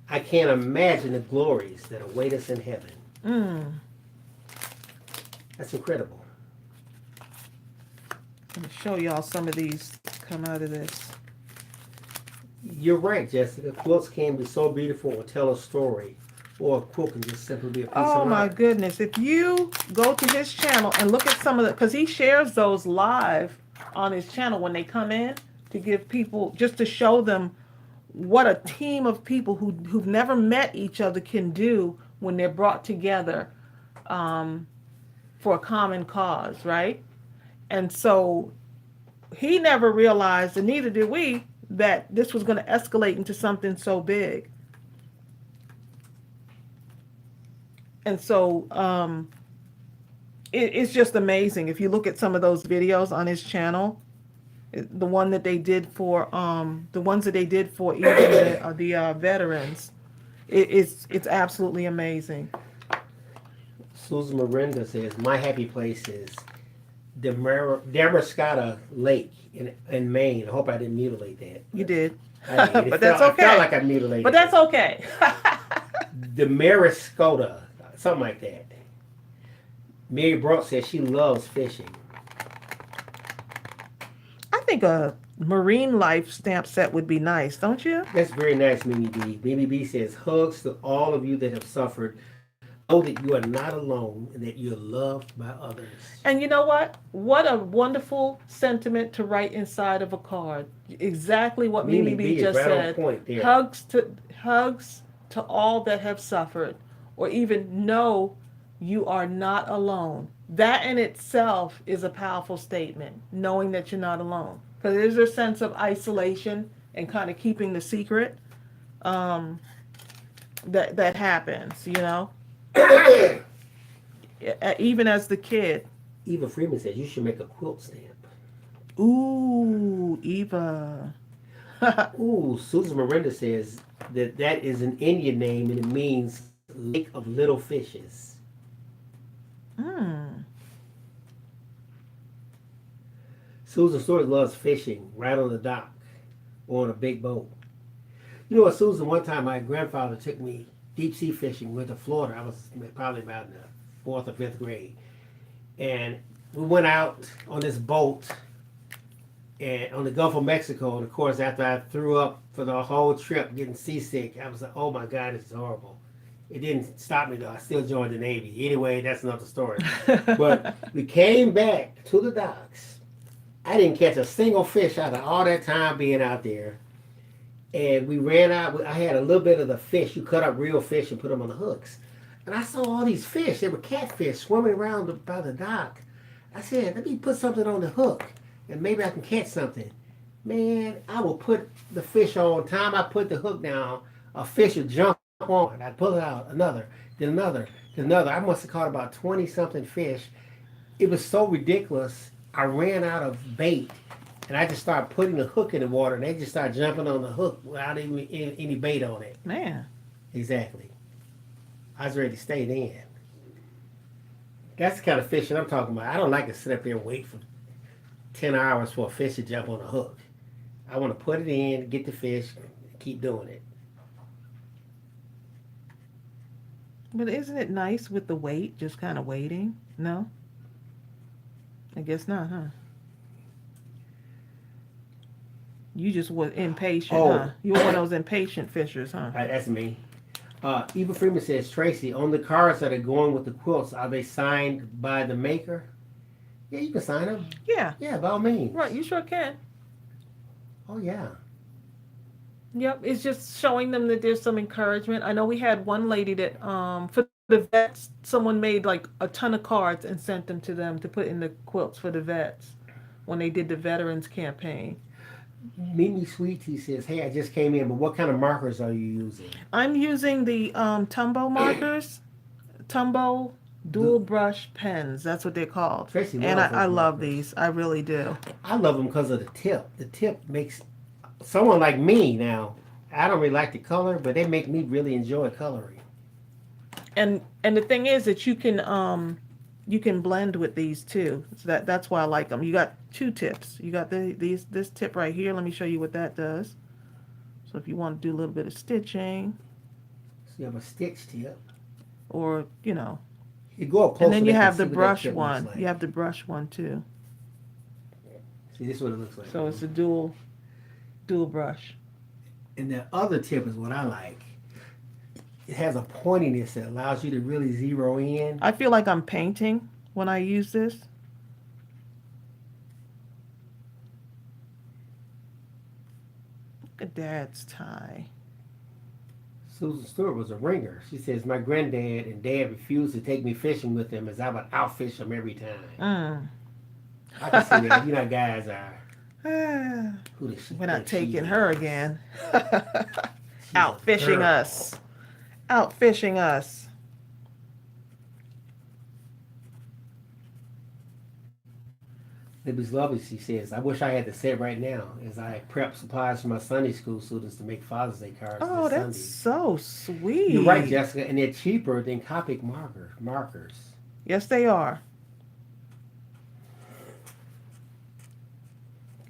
I can't imagine the glories that await us in heaven. That's incredible. I'm going to show y'all some of these come out of this. You're right, Jessica. Quilts can be so beautiful and tell a story. Or a quilt can just simply be a piece of Oh my art. goodness. If you go to his channel and look at some of the, because he shares those live on his channel when they come in to give people, just to show them what a team of people who've never met each other can do when they're brought together for a common cause, right? And so he never realized, and neither did we, that this was going to escalate into something so big. And so it's just amazing. If you look at some of those videos on his channel, the one that they did for the ones that they did for even the veterans, it's absolutely amazing. Susan Miranda says, my happy place is Damascata Lake in Maine. I hope I didn't mutilate that. You did, I did. but that's okay. I felt like I mutilated But that's okay. Damascata, something like that. Mary Brock says she loves fishing. I think a marine life stamp set would be nice, don't you? That's very nice, Mimi B. Mimi B says, hugs to all of you that have suffered. Know that you are not alone and that you're loved by others. And you know what? What a wonderful sentiment to write inside of a card. Exactly what Mimi B just said. Hugs to all that have suffered, or even know you are not alone. That in itself is a powerful statement, knowing that you're not alone. Because there's a sense of isolation and kind of keeping the secret. that happens, even as the kid. Eva Freeman says you should make a quilt stamp. Ooh, Eva. Ooh, Susan Miranda says that is an Indian name and it means Lake of Little Fishes. Hmm. Susan Stewart loves fishing right on the dock or on a big boat. You know what, Susan, one time my grandfather took me deep sea fishing. We went to Florida. I was probably about in the fourth or fifth grade. And we went out on this boat and on the Gulf of Mexico. And of course, after I threw up for the whole trip, getting seasick, I was like, oh my God, this is horrible. It didn't stop me though. I still joined the Navy. Anyway, that's another story. But we came back to the docks. I didn't catch a single fish out of all that time being out there. And we ran out. I had a little bit of the fish. You cut up real fish and put them on the hooks. And I saw all these fish. They were catfish swimming around by the dock. I said, let me put something on the hook and maybe I can catch something. Man, I will put the fish on. Time I put the hook down, a fish would jump on. I'd pull it out, another, then another, then another. I must have caught about 20 something fish. It was so ridiculous. I ran out of bait and I just started putting the hook in the water and they just started jumping on the hook without even any bait on it. Man. Exactly. I was ready to stay then. That's the kind of fishing I'm talking about. I don't like to sit up there and wait for 10 hours for a fish to jump on a hook. I want to put it in, get the fish, and keep doing it. But isn't it nice with the wait, just kind of waiting? No? I guess not, huh? You just was impatient, huh? You were one of those impatient fishers, huh? That's me. Eva Freeman says, Tracy, on the cards that are going with the quilts, are they signed by the maker? Yeah, you can sign them. Yeah. Yeah, by all means. Right, you sure can. Oh, yeah. Yep, it's just showing them that there's some encouragement. I know we had one lady that, for the vets, someone made like a ton of cards and sent them to them to put in the quilts for the vets when they did the veterans campaign. Mimi Sweetie says, hey, I just came in, but what kind of markers are you using? I'm using the Tumbo markers, Tumbo dual brush pens. That's what they're called. Tracy And loves I those love markers. these. I really do. I love them because of the tip. The tip makes someone like me now. I don't really like the color, but they make me really enjoy coloring. And the thing is that you can blend with these too. So that's why I like them. You got two tips. You got this tip right here. Let me show you what that does. So if you want to do a little bit of stitching, So you have a stitch tip. or You go up close. and then so you they can have see the what that brush tip looks one. like. You have the brush one too. See, this is what it looks like. So it's a dual brush. And the other tip is what I like. It has a pointiness that allows you to really zero in. I feel like I'm painting when I use this. Look at Dad's tie. Susan Stewart was a ringer. She says, my granddad and dad refused to take me fishing with them as I would outfish them every time. I can see that. You know, guys are. Who does she We're not think she taking is? her again. She's a Outfishing girl. us. Outfishing us. Libby's lovely, she says. I wish I had the set right now as I prep supplies for my Sunday school students to make Father's Day cards Oh, this that's Sunday. so sweet. You're right, Jessica, and they're cheaper than Copic markers. Yes, they are.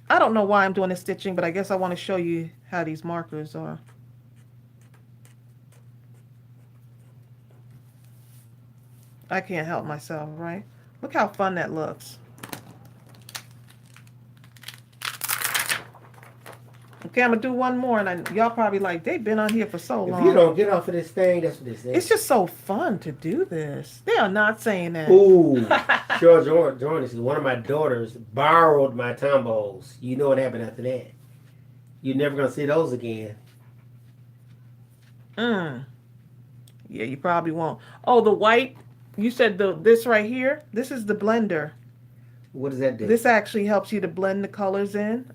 I don't know why I'm doing the stitching, but I guess I want to show you how these markers are. I can't help myself, right? Look how fun that looks. Okay, I'm gonna do one more, and y'all probably like, they've been on here for so long. If you don't get off of this thing, that's what this is. It's just so fun to do this. They are not saying that. Ooh, sure, Jordan, this is one of my daughters borrowed my Tombos. You know what happened after that. You're never going to see those again. Yeah, you probably won't. Oh, the white, you said this right here, this is the blender. What does that do? This actually helps you to blend the colors in.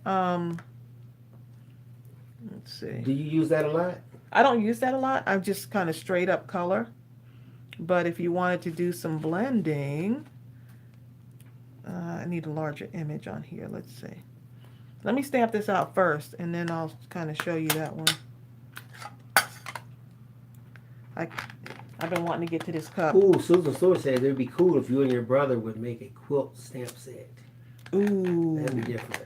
Let's see. Do you use that a lot? I don't use that a lot. I'm just kind of straight up color. But if you wanted to do some blending, I need a larger image on here. Let's see. Let me stamp this out first, and then I'll kind of show you that one. I've been wanting to get to this cup. Ooh, Susan Stewart said it'd be cool if you and your brother would make a quilt stamp set. Ooh. That'd be different.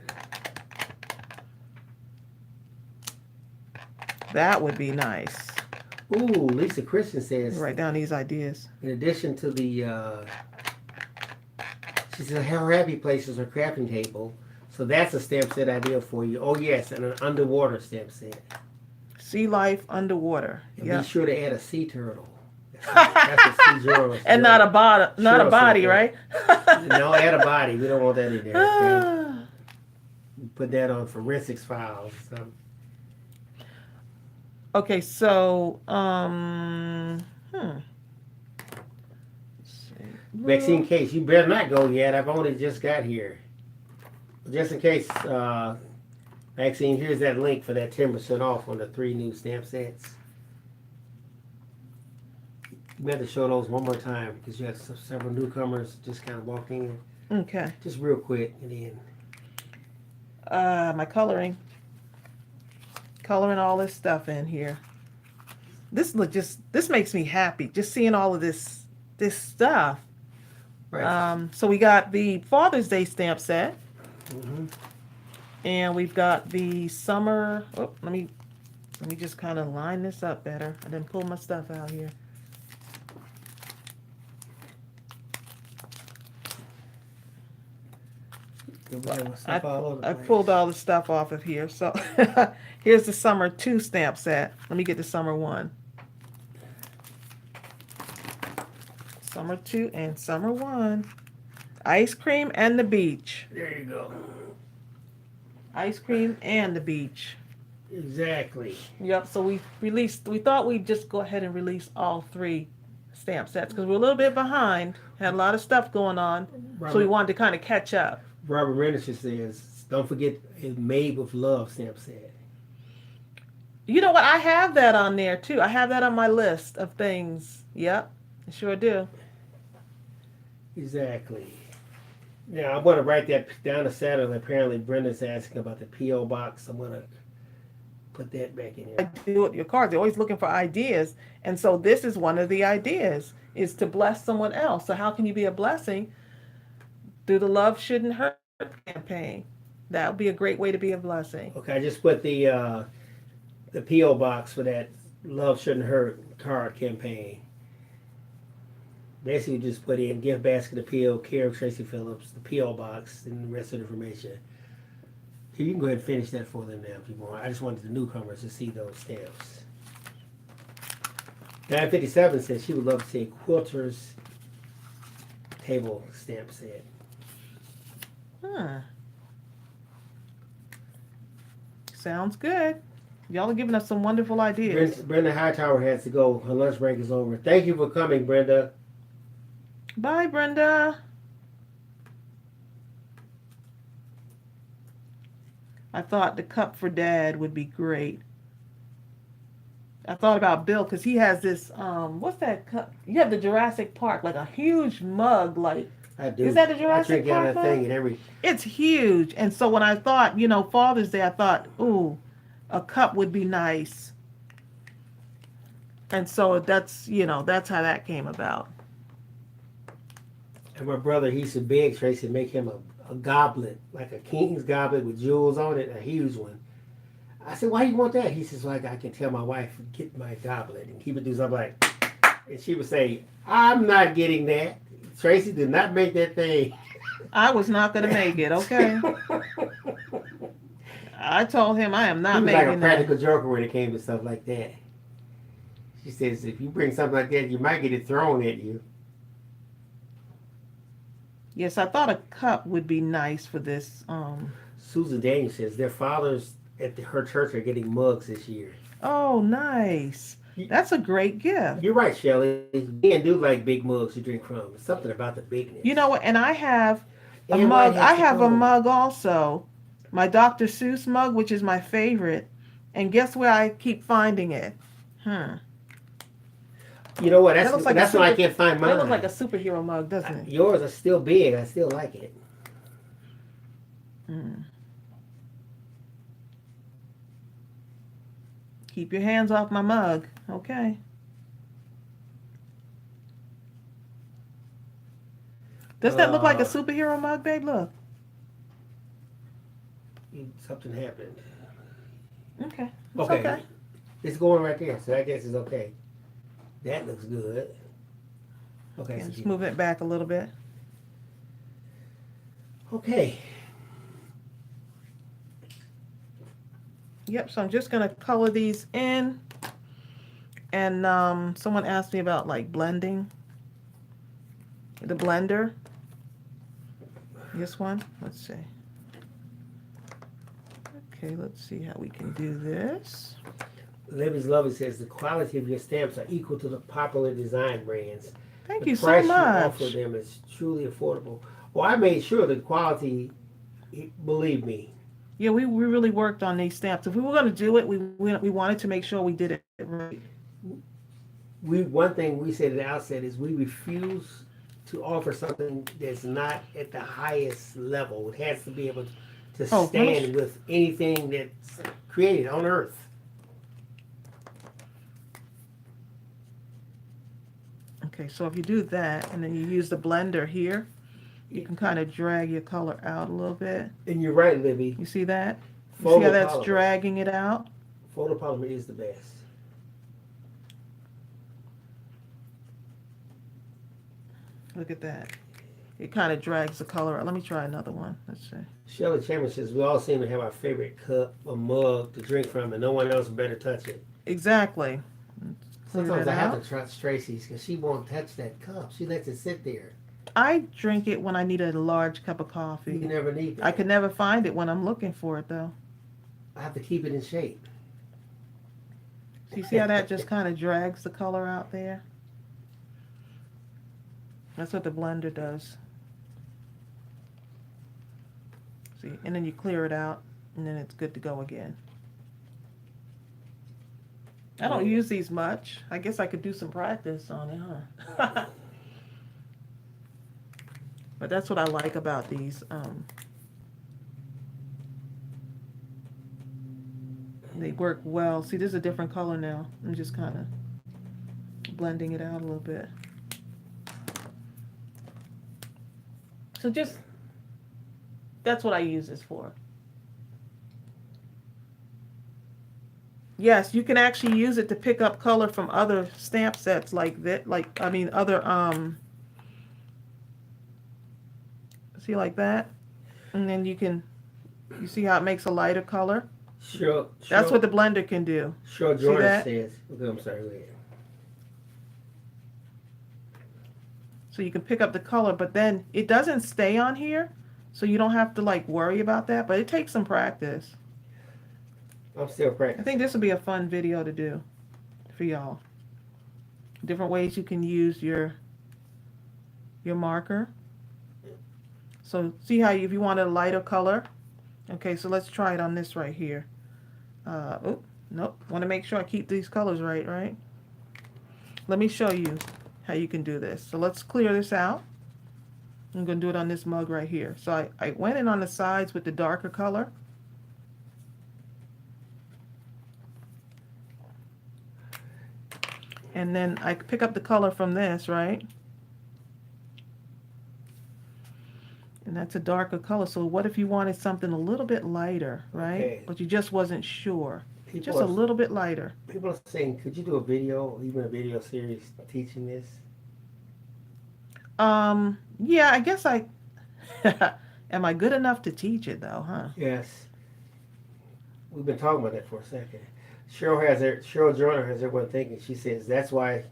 That would be nice. Ooh, Lisa Christian says, Write down these ideas. in addition to the, she says her happy place is her crafting table. So that's a stamp set idea for you. Oh yes, and an underwater stamp set. Sea life underwater. And Yeah. be sure to add a sea turtle. That's a sea turtle. And not a body, Sure, right? No, add a body. We don't want that in there. Okay? Put that on forensics files. So. Okay, so Maxine Case, you better not go yet. I've only just got here. Just in case, Maxine, here's that link for that 10% off on the 3 new stamp sets. You have to show those one more time because you have several newcomers just kind of walked in. Okay. Just real quick, and then. My coloring all this stuff in here. This makes me happy just seeing all of this stuff. Right. So we got the Father's Day stamp set. Mm-hmm. And we've got the summer. Oh, let me just kind of line this up better. I didn't pull my stuff out here. I pulled all the stuff off of here. So here's the summer 2 stamp set. Let me get the summer 1. Summer 2 and summer 1. Ice cream and the beach. There you go. Ice cream and the beach. Exactly. Yep. So we thought we'd just go ahead and release all 3 stamp sets because we're a little bit behind. Had a lot of stuff going on. So we wanted to kind of catch up. Robert Rennish says, don't forget it's Made with Love stamp set. You know what? I have that on there too. I have that on my list of things. Yep. I sure do. Exactly. Now, I'm going to write that down to Saturday. Apparently, Brenda's asking about the P.O. box. I'm going to put that back in I here. do with your cards. They're always looking for ideas. And so this is one of the ideas, is to bless someone else. So how can you be a blessing? Through the Love Shouldn't Hurt campaign. That would be a great way to be a blessing. Okay, I just put the P.O. box for that Love Shouldn't Hurt card campaign. Basically, just put in GiftBasketAppeal, care of Tracey Phillips, the P.O. box, and the rest of the information. Here, you can go ahead and finish that for them now if you want. I just wanted the newcomers to see those stamps. 957 says she would love to see a quilter's table stamp set. Sounds good. Y'all are giving us some wonderful ideas. Brenda Hightower has to go. Her lunch break is over. Thank you for coming, Brenda. Bye, Brenda. I thought the cup for Dad would be great. I thought about Bill because he has this, what's that cup? You have the Jurassic Park, like a huge mug, like. I do. Is that the Jurassic Park that mug? thing and every. It's huge. And so when I thought, Father's Day, I thought, ooh, a cup would be nice. And so that's how that came about. And my brother, he used to beg Tracey to make him a goblet, like a king's goblet with jewels on it, a huge one. I said, why do you want that? He says, like, I can tell my wife, get my goblet and keep it do something like, and she would say, I'm not getting that. Tracey did not make that thing. I was not going to make it, okay? I told him I am not making like a practical joker when it came to stuff like that. She says, if you bring something like that, you might get it thrown at you. Yes, I thought a cup would be nice for this. Susan Daniels says their fathers at her church are getting mugs this year. Oh, nice. That's a great gift. You're right, Shelley. Men do like big mugs to drink from. It's something about the bigness. You know what? And I have a mug. I have a mug also. My Dr. Seuss mug, which is my favorite. And guess where I keep finding it? You know what? That looks like That's why I can't find mine. That looks like a superhero mug, doesn't it? Yours are still big. I still like it. Keep your hands off my mug. Okay. Does that look like a superhero mug, babe? Look. Something happened. Okay. Okay. It's going right there, so I guess it's okay. That looks good. Okay. So just move it back a little bit. Okay. Yep, so I'm just going to color these in. And someone asked me about like blending. The blender. This one. Let's see. Okay, let's see how we can do this. Libby's Lovely says the quality of your stamps are equal to the popular design brands. Thank you so much. The price you offer them is truly affordable. Well, I made sure the quality, believe me. Yeah, we really worked on these stamps. If we were going to do it, we wanted to make sure we did it right. One thing we said at the outset is we refuse to offer something that's not at the highest level. It has to be able to stand with anything that's created on Earth. Okay, so if you do that and then you use the blender here, you can kind of drag your color out a little bit. And you're right, Libby. You see that? You see how that's dragging it out? Photopolymer is the best. Look at that. It kind of drags the color out. Let me try another one. Let's see. Shelley Chambers says, we all seem to have our favorite cup or mug to drink from, and no one else better touch it. Exactly. Sometimes I have to trust Tracey's because she won't touch that cup. She lets it sit there. I drink it when I need a large cup of coffee. You never need that. I could never find it when I'm looking for it, though. I have to keep it in shape. So you see how that just kind of drags the color out there? That's what the blender does. See, and then you clear it out, and then it's good to go again. I don't use these much. I guess I could do some practice on it, huh? But that's what I like about these. They work well. See, this is a different color now. I'm just kind of blending it out a little bit. So just, that's what I use this for. Yes, you can actually use it to pick up color from other stamp sets like that. See, like that? And then you see how it makes a lighter color? Sure. That's what the blender can do. Sure, Jordan says. Okay, I'm sorry, go ahead. So you can pick up the color, but then it doesn't stay on here, so you don't have to like worry about that, but it takes some practice. I'm still practicing. I think this will be a fun video to do for y'all. Different ways you can use your marker. So see how if you want a lighter color. Okay, so let's try it on this right here. Oh, nope. Want to make sure I keep these colors right? Let me show you how you can do this. So let's clear this out. I'm going to do it on this mug right here. So I went in on the sides with the darker color. And then I pick up the color from this, right? And that's a darker color. So what if you wanted something a little bit lighter, right? Okay. But you just wasn't sure. Just a little bit lighter. People are saying, could you do a video, even a video series teaching this? Yeah, I guess I... Am I good enough to teach it, though, huh? Yes. We've been talking about that for a second. Cheryl Joyner has everyone thinking. She says that's why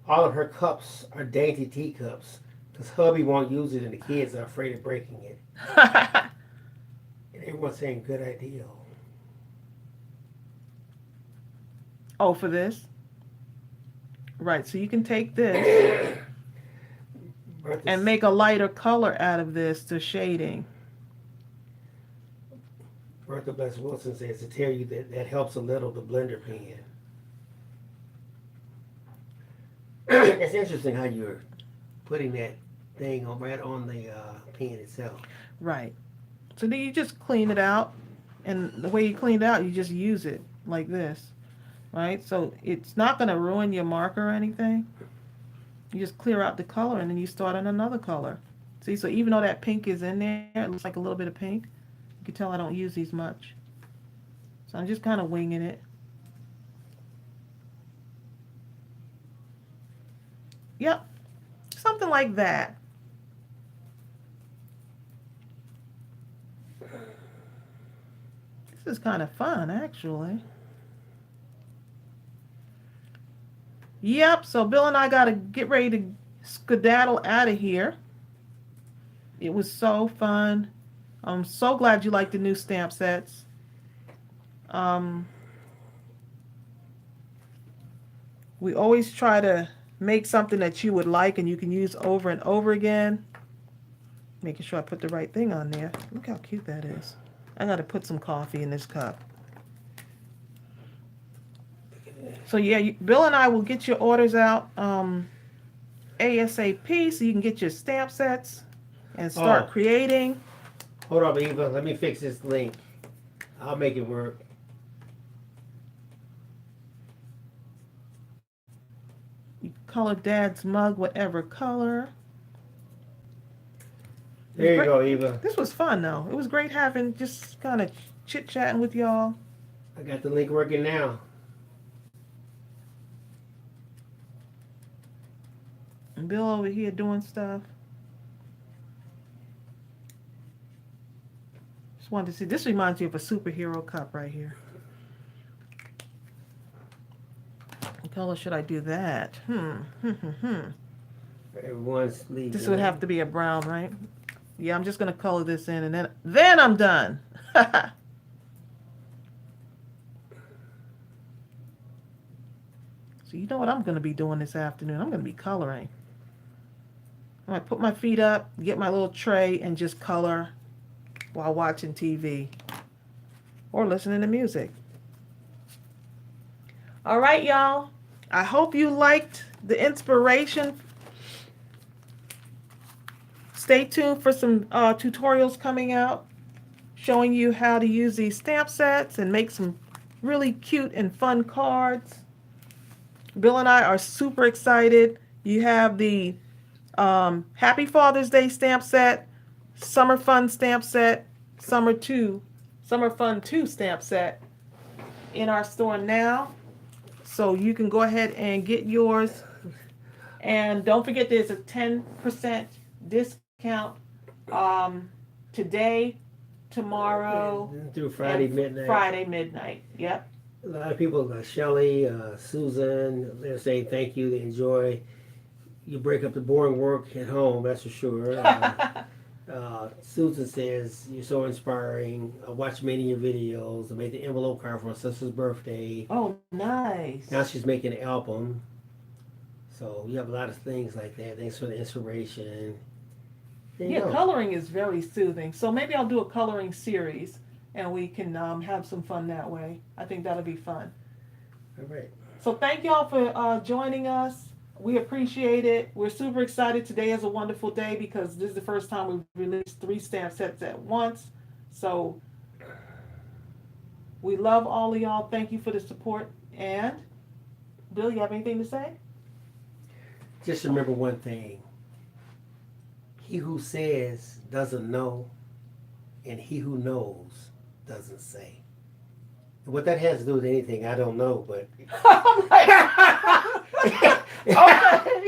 all of her cups are dainty teacups, because hubby won't use it and the kids are afraid of breaking it. And everyone's saying, good idea. Oh, for this? Right, so you can take this and make a lighter color out of this to shading. Bertha Bless Wilson says to tell you that helps a little, the blender pen. It's interesting how you're putting that thing on right on the pen itself. Right. So then you just clean it out, and the way you clean it out, you just use it like this, right? So it's not going to ruin your marker or anything. You just clear out the color, and then you start on another color. See, so even though that pink is in there, it looks like a little bit of pink. You can tell I don't use these much. So I'm just kind of winging it. Yep, something like that. This is kind of fun, actually. Yep, so Bill and I got to get ready to skedaddle out of here. It was so fun. I'm so glad you like the new stamp sets. We always try to make something that you would like and you can use over and over again. Making sure I put the right thing on there. Look how cute that is. I got to put some coffee in this cup. So yeah, Bill and I will get your orders out ASAP so you can get your stamp sets and start creating. Hold on, Eva. Let me fix this link. I'll make it work. You color Dad's mug whatever color. There you go, Eva. This was fun though. It was great having just kind of chit-chatting with y'all. I got the link working now. And Bill over here doing stuff. Just wanted to see. This reminds me of a superhero cup right here. What color should I do that? Everyone's leaving. This would have to be a brown, right? Yeah, I'm just gonna color this in, and then I'm done. So you know what I'm gonna be doing this afternoon? I'm gonna be coloring. I might put my feet up, get my little tray, and just color while watching TV or listening to music. All right, y'all. I hope you liked the inspiration. Stay tuned for some tutorials coming out showing you how to use these stamp sets and make some really cute and fun cards. Bill and I are super excited. You have the Happy Father's Day stamp set, Summer Fun stamp set, Summer Fun 2 stamp set in our store now. So you can go ahead and get yours. And don't forget there's a 10% discount today, tomorrow, through Friday midnight. Friday midnight. Yep. A lot of people, Shelly, Susan, they're saying thank you. They enjoy. You break up the boring work at home, that's for sure. Susan says you're so inspiring. I watched many of your videos. I made the envelope card for my sister's birthday. Oh, nice. Now she's making an album. So you have a lot of things like that. Thanks for the inspiration. Yeah, coloring is very soothing. So maybe I'll do a coloring series and we can have some fun that way. I think that'll be fun. All right. So thank y'all for joining us. We appreciate it. We're super excited. Today is a wonderful day because this is the first time we've released 3 stamp sets at once. So we love all of y'all. Thank you for the support. And Bill, you have anything to say? Just remember one thing. He who says doesn't know, and he who knows doesn't say. And what that has to do with anything, I don't know, but...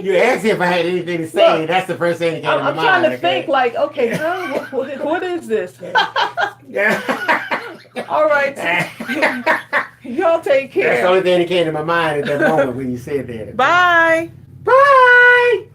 You asked if I had anything to say. Look, that's the first thing that came to my mind. I'm trying to think like, okay, girl, what is this? All right. Y'all take care. That's the only thing that came to my mind at that moment when you said that. Bye. Bye.